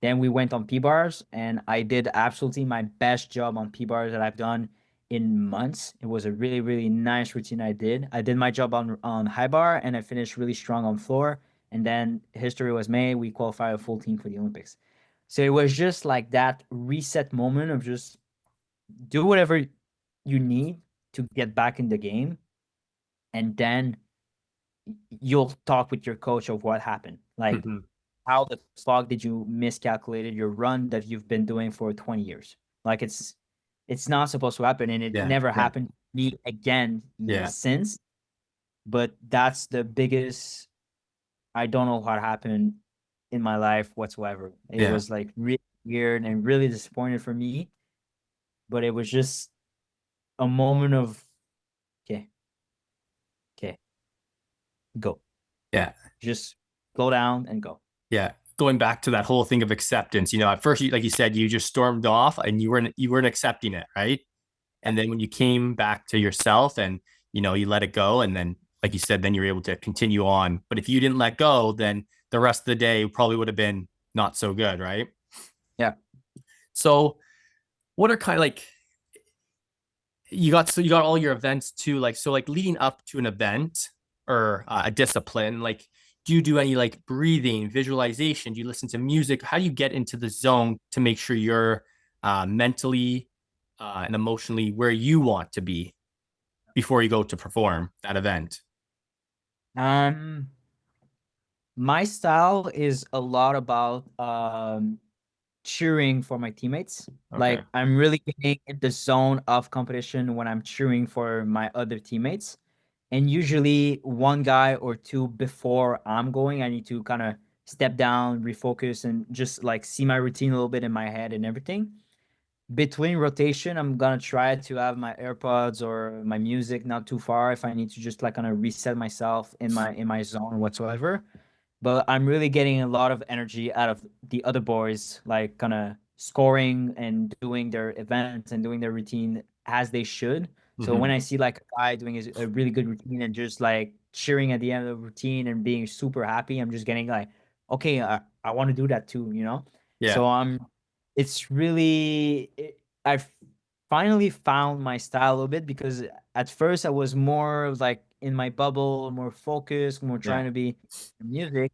Then we went on P bars, and I did absolutely my best job on P bars that I've done in months. It was a really, really nice routine I did. I did my job on high bar, and I finished really strong on floor. And then history was made. We qualified a full team for the Olympics. So it was just like that reset moment of just do whatever you need to get back in the game, and then you'll talk with your coach of what happened. Like, Hmm. how the fuck did you miscalculated your run that you've been doing for 20 years? Like it's not supposed to happen, and it Yeah. never Yeah. happened to me again Yeah. since. But that's the biggest, I don't know what happened in my life whatsoever. It Yeah. was like really weird and really disappointed for me, but it was just a moment of okay, okay, go. Yeah. Just slow down and go. Yeah. Going back to that whole thing of acceptance, at first, like you said, you just stormed off and you weren't accepting it, right? Yeah. And then when you came back to yourself and you let it go, and then like you said, then you're able to continue on. But if you didn't let go, then the rest of the day probably would have been not so good, right? Yeah. So what are kind of like you got all your events too, like so like leading up to an event or a discipline, like do you do any like breathing, visualization? Do you listen to music? How do you get into the zone to make sure you're mentally and emotionally where you want to be before you go to perform that event? Um, my style is a lot about cheering for my teammates. Okay. Like I'm really getting in the zone of competition when I'm cheering for my other teammates. And usually one guy or two before I'm going, I need to kind of step down, refocus, and just like see my routine a little bit in my head and everything. Between rotation, I'm gonna try to have my AirPods or my music not too far if I need to just like kind of reset myself in my zone whatsoever. But I'm really getting a lot of energy out of the other boys, like kind of scoring and doing their events and doing their routine as they should. So when Hmm. I see like a guy doing a really good routine and just like cheering at the end of the routine and being super happy, I'm just getting like, okay, I want to do that too, you know? Yeah. So it's really, I've finally found my style a little bit because at first I was more like in my bubble, more focused, more Yeah. trying to be music.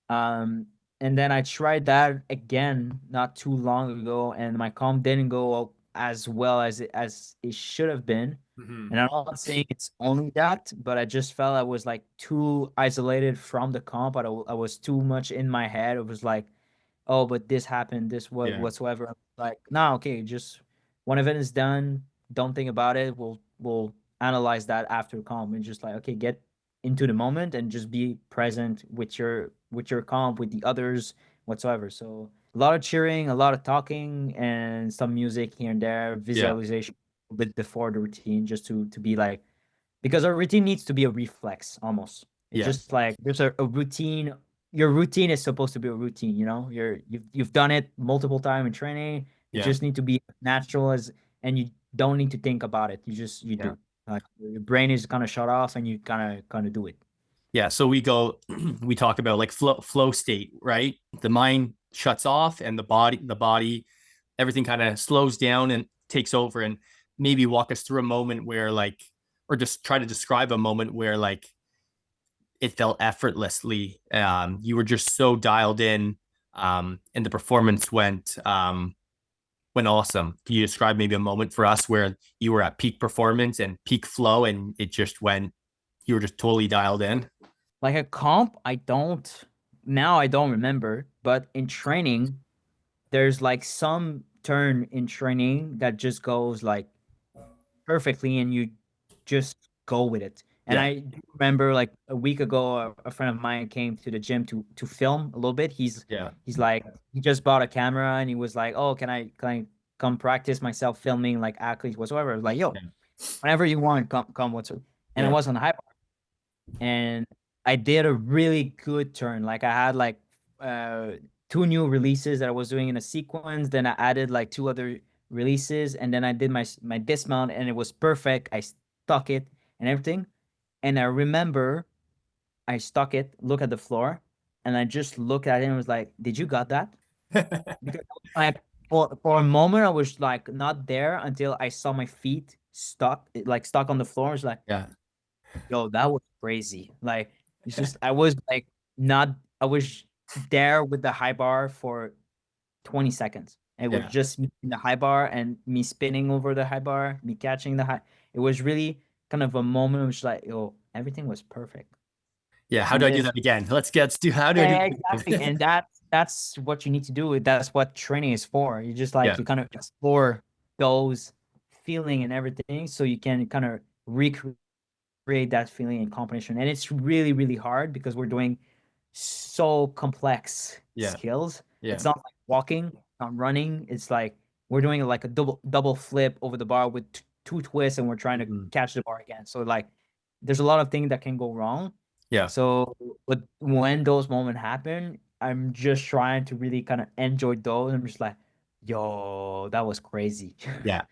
Um, and then I tried that again not too long ago, and my comp didn't go as well as it should have been. Hmm. And I'm not saying it's only that, but I just felt I was like too isolated from the comp. I was too much in my head. It was like, oh, but this happened, this what Yeah. whatsoever. Like, nah, okay, just one event is done. Don't think about it. We'll analyze that after comp and just like, okay, get into the moment and just be present with your comp, with the others, whatsoever. So a lot of cheering, a lot of talking, and some music here and there, Yeah. visualization a bit before the routine, just to be like, because our routine needs to be a reflex almost. It's Yeah. just like there's a routine. Your routine is supposed to be a routine, you know. You've done it multiple times in training. It Yeah. just need to be natural as, and you don't need to think about it. You Yeah. do. Like your brain is kind of shut off, and you kind of do it. Yeah. So we talk about like flow state, right? The mind shuts off and the body, everything kind of slows down and takes over. And maybe walk us through a moment where like, or just try to describe a moment where like it felt effortlessly. You were just so dialed in, and the performance went awesome. Can you describe maybe a moment for us where you were at peak performance and peak flow, and it just went? You were just totally dialed in. Like a comp, I don't remember, but in training, there's like some turn in training that just goes like perfectly and you just go with it. And Yeah, I do remember like a week ago, a friend of mine came to the gym to film a little bit. yeah, He's like he just bought a camera and he was like, "Oh, can I come practice myself filming like athletes whatsoever?" I was like, "Yo, yeah, whenever you want, come whatsoever." And I yeah, was on the high and I did a really good turn. Like I had like uh two new releases that I was doing in a sequence. Then I added like two other releases, and then I did my dismount, and it was perfect. I stuck it and everything. And I remember I stuck it, look at the floor, and I just looked at it and was like, "Did you got that?" Because like for a moment I was like not there until I saw my feet stuck on the floor. It's like, yeah, yo, that was crazy. Like, it's just I was like not I was there with the high bar for 20 seconds. It was yeah. just me in the high bar and me spinning over the high bar, me catching the high. It was really kind of a moment which like, yo, everything was perfect. Yeah. How And do I do this that again? Let's do. How do I do yeah, that exactly. again? And that's what you need to do. That's what training is for. You just Yeah, like you kind of explore those feeling and everything so you can kind of recreate that feeling in competition. And it's really, really hard because we're doing so complex yeah, skills. yeah. It's not like walking, not running. It's like we're doing like a double flip over the bar with two twists, and we're trying to Mhm. catch the bar again. So like, there's a lot of things that can go wrong. Yeah, So, but when those moments happen, I'm just trying to really kind of enjoy those. I'm just like, yo, that was crazy. yeah.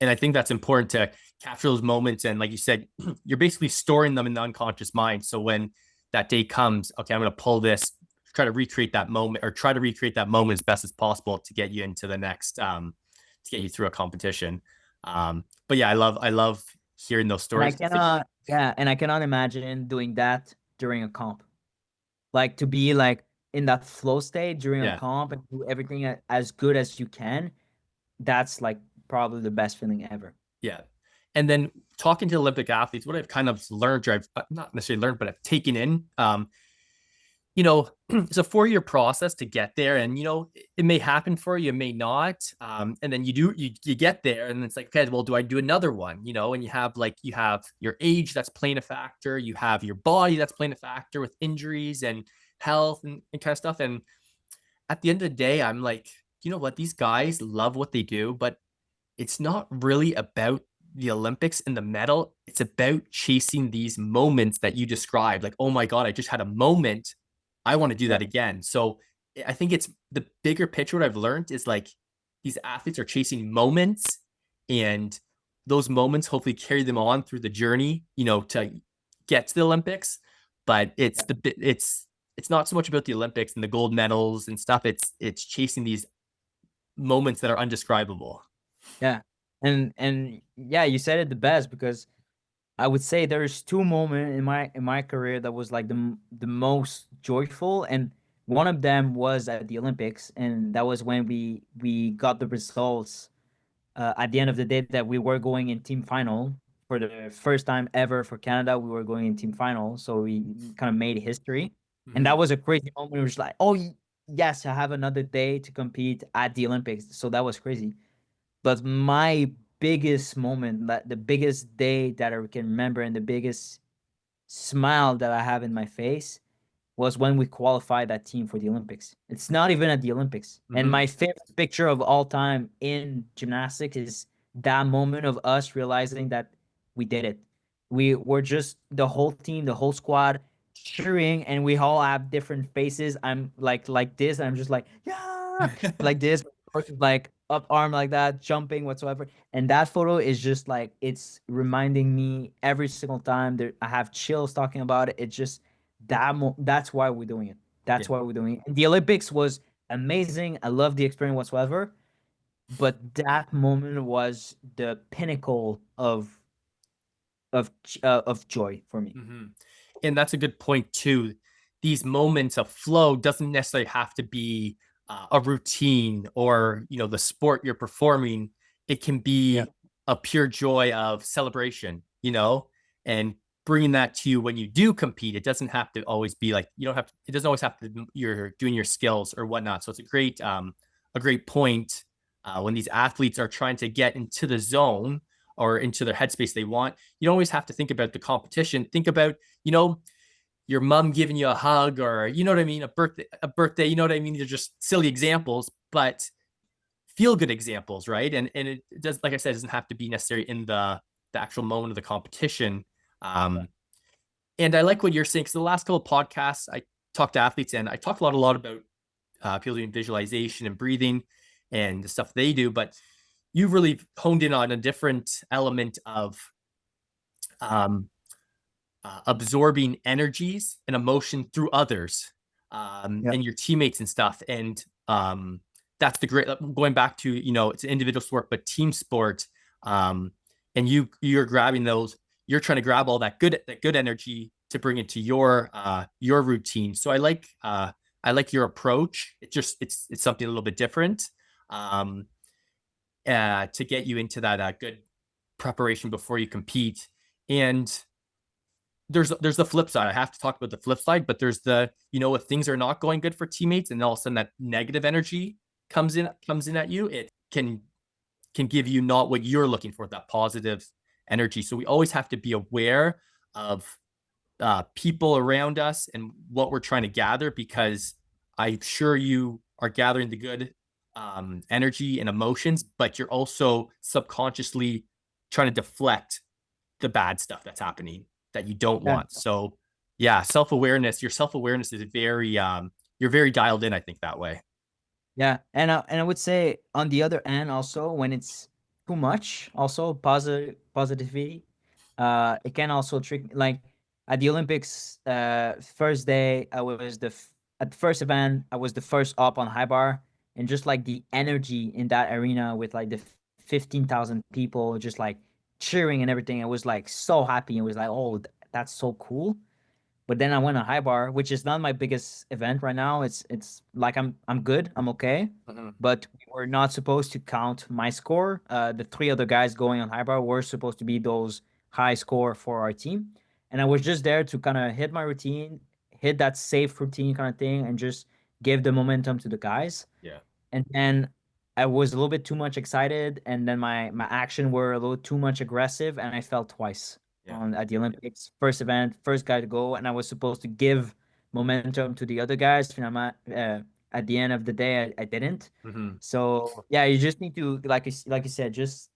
And I think that's important to capture those moments. And like you said, you're basically storing them in the unconscious mind. So when that day comes, okay, I'm going to pull this, try to recreate that moment, or try to recreate that moment as best as possible to get you into the next, to get you through a competition. But yeah, I love hearing those And I stories. cannot, yeah, and I cannot imagine doing that during a comp. Like to be like in that flow state during a Yeah, comp and do everything as good as you can. That's like probably the best feeling ever. yeah. And then talking to Olympic athletes, what I've kind of learned, or I've not necessarily learned, but I've taken in, it's a 4 year process to get there, and it may happen for you, it may not, and then you get there, and it's like, okay, well, do I do another one? And you have your age that's playing a factor, you have your body that's playing a factor with injuries and health and kind of stuff. And at the end of the day, I'm like, you know what, these guys love what they do, but it's not really about the Olympics and the medal. It's about chasing these moments that you described. Like, oh my God, I just had a moment. I want to do Yeah. that again. So I think it's the bigger picture. What I've learned is like these athletes are chasing moments, and those moments hopefully carry them on through the journey, to get to the Olympics. But it's not so much about the Olympics and the gold medals and stuff. It's chasing these moments that are undescribable. Yeah. And yeah, you said it the best because I would say there's two moments in my career that was like the most joyful, and one of them was at the Olympics, and that was when we got the results at the end of the day that we were going in team final for the first time ever for Canada. We were going in team final, so we kind of made history, and Mm-hmm. that was a crazy moment. It was like, oh yes, I have another day to compete at the Olympics, so that was crazy. But my biggest moment, the biggest day that I can remember, and the biggest smile that I have in my face was when we qualified that team for the Olympics. It's not even at the Olympics. And Mm-hmm. my favorite picture of all time in gymnastics is that moment of us realizing that we did it. We were just the whole team, the whole squad cheering, and we all have different faces. I'm like this, and I'm just like, yeah, like this, like up arm like that, jumping whatsoever. And that photo is just like it's reminding me every single time that I have chills talking about it. It's just that's why we're doing it. That's Yeah. why we're doing it. And the Olympics was amazing. I love the experience whatsoever. But that moment was the pinnacle of joy for me. Mm-hmm. And that's a good point too. These moments of flow doesn't necessarily have to be a routine or the sport you're performing. It can Yeah. be a pure joy of celebration, and bringing that to you when you do compete. It doesn't have to always be like you don't have to, it doesn't always have to you're doing your skills or whatnot. So it's a great point when these athletes are trying to get into the zone or into their headspace they want. You don't always have to think about the competition. Think about you know, your mom giving you a hug or what I mean, a birthday, you know what I mean? They're just silly examples, but feel good examples, right? And it does, like I said, it doesn't have to be necessary in the actual moment of the competition. Um, and I like what you're saying because the last couple of podcasts I talked to athletes and I talked a lot about people doing visualization and breathing and the stuff they do, but you've really honed in on a different element of um, absorbing energies and emotion through others Yeah. and your teammates and stuff. And that's the great going back to it's an individual sport, but team sport. Um, and you're grabbing those. You're trying to grab all that good energy to bring into your routine. So I like your approach. It's something a little bit different um, to get you into that good preparation before you compete. And there's the flip side. I have to talk about the flip side, but there's if things are not going good for teammates and all of a sudden that negative energy comes in at you, it can give you not what you're looking for, that positive energy. So we always have to be aware of people around us and what we're trying to gather, because I'm sure you are gathering the good energy and emotions, but you're also subconsciously trying to deflect the bad stuff that's happening that you don't Yeah. want. So yeah, your self-awareness is you're very dialed in, I think, that way. Yeah, and I would say on the other end also when it's too much, also positivity, it can also trick. Like at the Olympics, first day at the first event I was the first up on high bar, and just like the energy in that arena with like the 15,000 people just like cheering and everything, I was like so happy and was like, oh, that's so cool. But then I went on high bar, which is not my biggest event right now. It's like I'm good, I'm okay. Mhm. But we were not supposed to count my score. The three other guys going on high bar were supposed to be those high score for our team, and I was just there to kind of hit my routine, hit that safe routine kind of thing, and just give the momentum to the guys. Yeah. And then I was a little bit too much excited, and then my action were a little too much aggressive, and I fell twice Yeah. on at the Olympics. First event, first guy to go, and I was supposed to give momentum to the other guys. At the end of the day, I didn't. Hmm. So yeah, you just need to like you said, just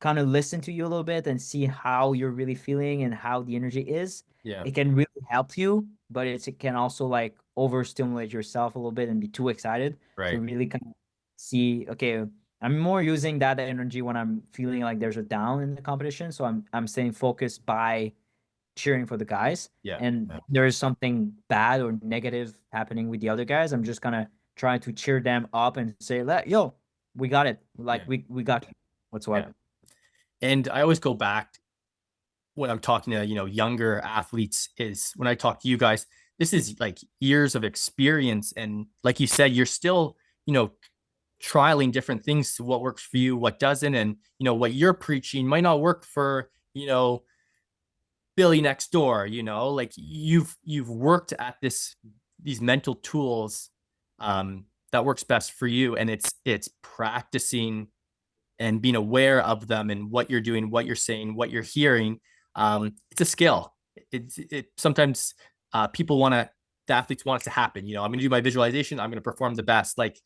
kind of listen to you a little bit and see how you're really feeling and how the energy is. Yeah. It can really help you, but it can also like overstimulate yourself a little bit and be too excited to Right. really kind of see, okay, I'm more using that energy when I'm feeling like there's a down in the competition. So I'm staying focused by cheering for the guys. Yeah. And Yeah. there is something bad or negative happening with the other guys, I'm just gonna try to cheer them up and say, yo, we got it. Like Yeah. we got you Yeah. whatsoever. And I always go back when I'm talking to, younger athletes, is when I talk to you guys, this is like years of experience. And like you said, you're still, trialing different things to what works for you, what doesn't. And, what you're preaching might not work for, Billy next door, like you've worked at these mental tools that works best for you. And it's practicing and being aware of them and what you're doing, what you're saying, what you're hearing. It's a skill. It sometimes people want to, the athletes want it to happen. I'm going to do my visualization. I'm going to perform the best. Like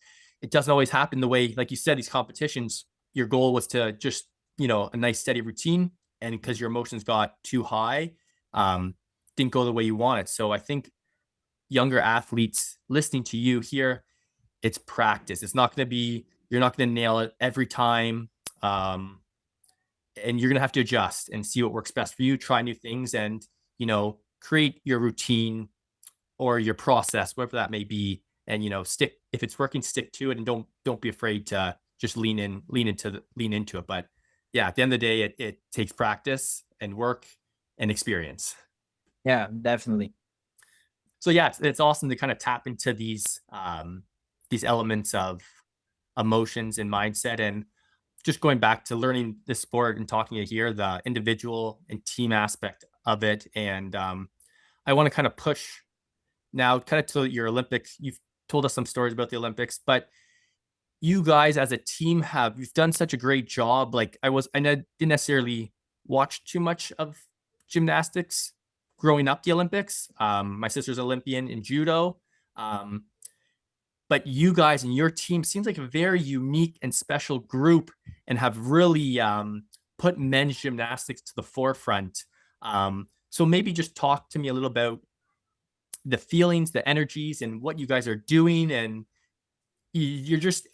it doesn't always happen the way, like you said, these competitions, your goal was to just, a nice steady routine. And because your emotions got too high, um, didn't go the way you wanted. So I think younger athletes listening to you here, it's practice. It's not going to be, you're not going to nail it every time. Um, and you're going to have to adjust and see what works best for you, try new things and, create your routine or your process, whatever that may be. And, stick, if it's working, stick to it and don't be afraid to just lean into it. But yeah, at the end of the day, it takes practice and work and experience. Yeah, definitely. So yeah, it's awesome to kind of tap into these elements of emotions and mindset. And just going back to learning the sport and talking it here, the individual and team aspect of it. And I want to kind of push now kind of to your Olympics. You've told us some stories about the Olympics, but you guys as a team have you've done such a great job. Like I didn't necessarily watch too much of gymnastics growing up the Olympics. My sister's Olympian in judo. Um, but you guys and your team seems like a very unique and special group and have really put men's gymnastics to the forefront. So maybe just talk to me a little about the feelings, the energies, and what you guys are doing. And you're just,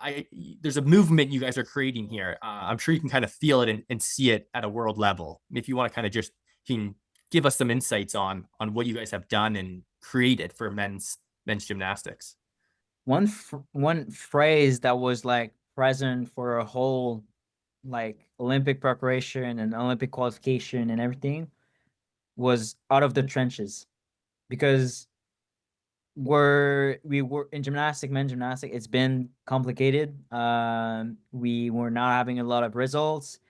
there's a movement you guys are creating here. I'm sure you can kind of feel it and see it at a world level. If you want to kind of just can give us some insights on what you guys have done and created for men's gymnastics. One phrase that was like present for a whole like Olympic preparation and Olympic qualification and everything was out of the trenches, because we were in gymnastic, men's gymnastic. It's been complicated. We were not having a lot of results.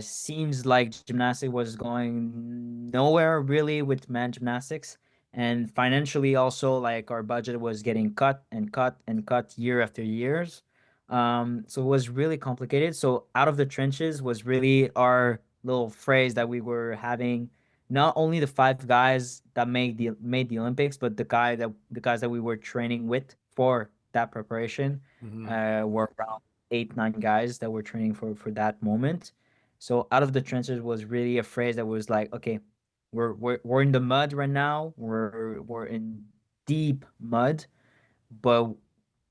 Seems like gymnastic was going nowhere really with men's gymnastics, and financially also like our budget was getting cut and cut and cut year after years. So it was really complicated. So out of the trenches was really our little phrase that we were having, not only the five guys that made the Olympics, but the guys that we were training with for that preparation Mm-hmm. were around 8, 9 guys that were training for that moment. So out of the trenches was really a phrase that was like, okay, we're in the mud right now. We're in deep mud, but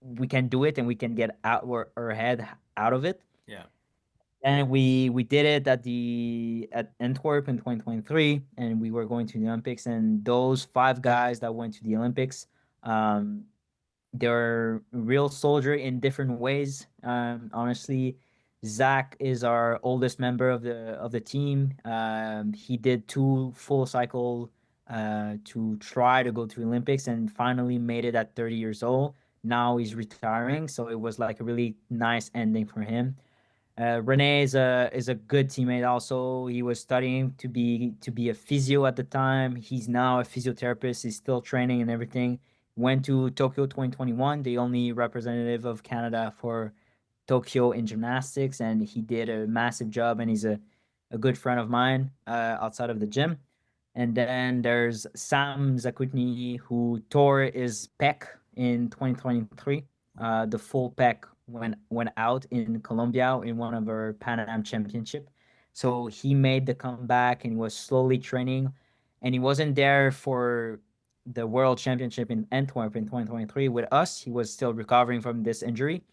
we can do it and we can get out our head out of it. Yeah. And we did it at Antwerp in 2023, and we were going to the Olympics. And those five guys that went to the Olympics, um, they're real soldier in different ways. Honestly, Zach is our oldest member of the team. He did 2 full cycle to try to go to Olympics, and finally made it at 30 years old. Now he's retiring, so it was like a really nice ending for him. Rene is a good teammate. Also, he was studying to be a physio at the time. He's now a physiotherapist. He's still training and everything. Went to Tokyo 2021, the only representative of Canada for Tokyo in gymnastics, and he did a massive job. And he's a good friend of mine outside of the gym. And then there's Sam Zakutny, who tore his pec in 2023. The full pec went out in Colombia in one of our Pan Am Championship. So he made the comeback and he was slowly training. And he wasn't there for the World Championship in Antwerp in 2023 with us. He was still recovering from this injury.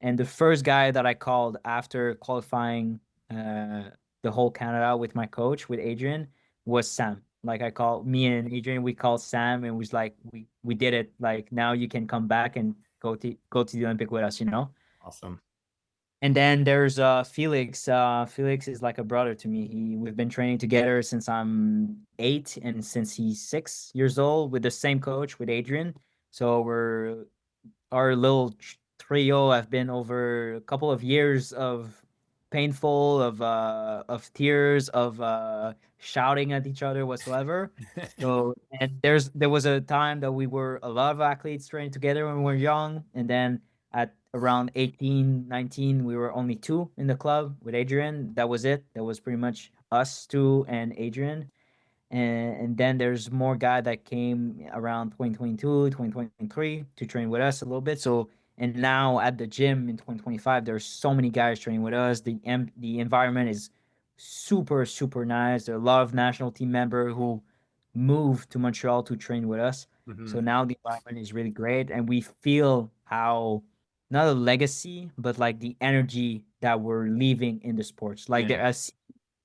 And the first guy that I called after qualifying uh, the whole Canada with my coach, with Adrian, was Sam. Like I called me and Adrian, we called Sam and was like, we did it. Like now you can come back and go to the Olympic with us, you know. Awesome. And then there's Felix. Felix is like a brother to me. We've been training together since I'm 8 and since he's 6 years old with the same coach with Adrian. So we're our little trio have been over a couple of years of painful, of tears, of shouting at each other whatsoever. So and there was a time that we were a lot of athletes training together when we were young, and then at around 18, 19, we were only two in the club with Adrian. That was it. That was pretty much us two and Adrian. And then there's more guy that came around 2022, 2023 to train with us a little bit. So and now at the gym in 2025 there's so many guys training with us. The environment is super nice. There are a lot of national team member who moved to Montreal to train with us. Mm-hmm. So now the environment is really great, and we feel how, not a legacy, but like the energy that we're leaving in the sports. Like Yeah.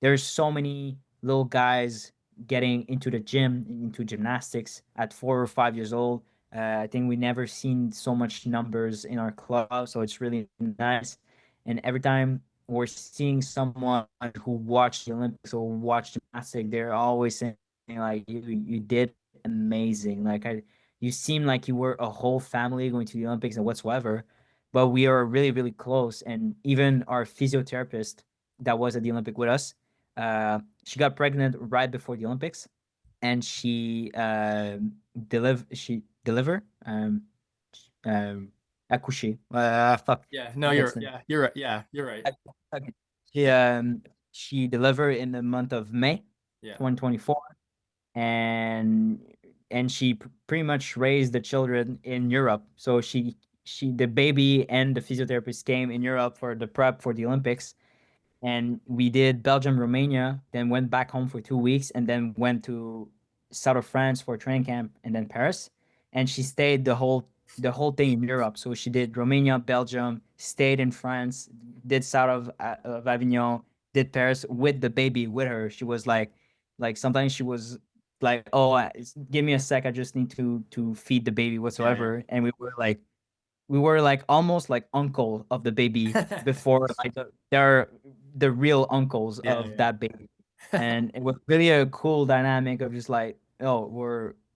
there's so many little guys getting into the gym, into gymnastics at 4 or 5 years old. I think we never seen so much numbers in our club, so it's really nice. And every time we're seeing someone who watched the Olympics or watched gymnastics, they're always saying like you did amazing. Like you seem like you were a whole family going to the Olympics and whatsoever. But we are really, really close. And even our physiotherapist that was at the Olympic with us, she got pregnant right before the Olympics, and she deliver um accoucher. Fuck, Yeah, no, that's you're the yeah, you're right. Yeah, you're right. okay. She delivered in the month of May Yeah, 2024, and she pretty much raised the children in Europe. So the baby and the physiotherapist came in Europe for the prep for the Olympics, and we did Belgium, Romania, then went back home for 2 weeks, and then went to south of France for training camp, and then Paris. And she stayed the whole thing in Europe. So she did Romania, Belgium, stayed in France, did south of Avignon, did Paris with the baby with her. She was like sometimes she was like, "Oh, give me a sec. I just need to feed the baby yeah, whatsoever." And we were like almost like uncle of the baby yeah, before like they're the real uncles yeah, of that baby. And it was really a cool dynamic of just like, oh,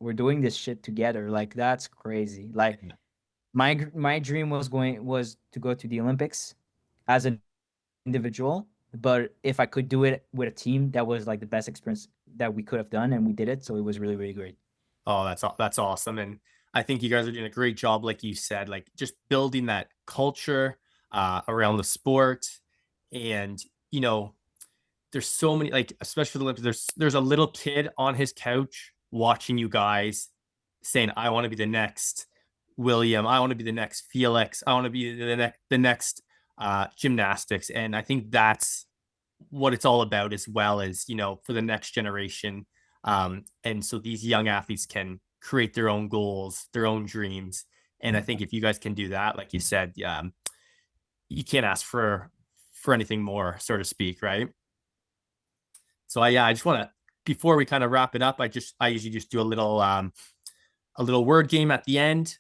we're doing this shit together. Like that's crazy. Like yeah. my dream was to go to the Olympics as an individual, but if I could do it with a team, that was like the best experience that we could have done, and we did it. So it was really, really great. Oh, that's awesome. And I think you guys are doing a great job, like you said, like just building that culture around the sport. And you know, there's so many, like especially for the Olympics, there's a little kid on his couch watching you guys saying, I want to be the next William, I want to be the next Felix, I want to be the next gymnastics. And I think that's what it's all about, as well as, for the next generation. And so these young athletes can create their own goals, their own dreams. And I think if you guys can do that, like you said, you can't ask for anything more, so to speak, right? So I just want to, before we kind of wrap it up, I usually just do a little word game at the end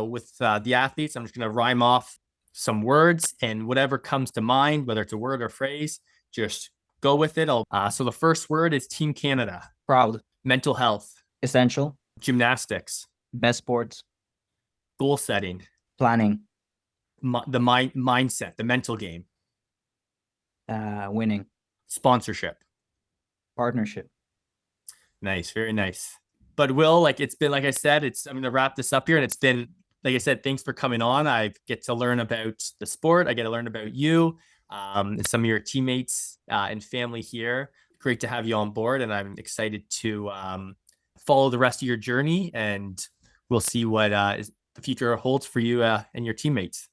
with the athletes. I'm just going to rhyme off some words, and whatever comes to mind, whether it's a word or phrase, just go with it. So the first word is Team Canada. Proud, Mental health. essential, Gymnastics. best sports, Goal setting. planning, The mindset, the mental game. winning, Sponsorship. partnership. Nice, very nice. But Will, like it's been, like I said, I'm gonna wrap this up here, and it's been, like I said, thanks for coming on. I get to learn about the sport. I get to learn about you, and some of your teammates and family here. Great to have you on board, and I'm excited to follow the rest of your journey, and we'll see what the future holds for you and your teammates.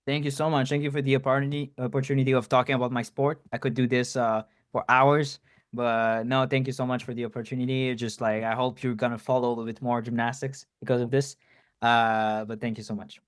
Thank you so much. Thank you for the opportunity of talking about my sport. I could do this for hours, but no, thank you so much for the opportunity. Just like I hope you're gonna follow a little bit more gymnastics because of this. But thank you so much.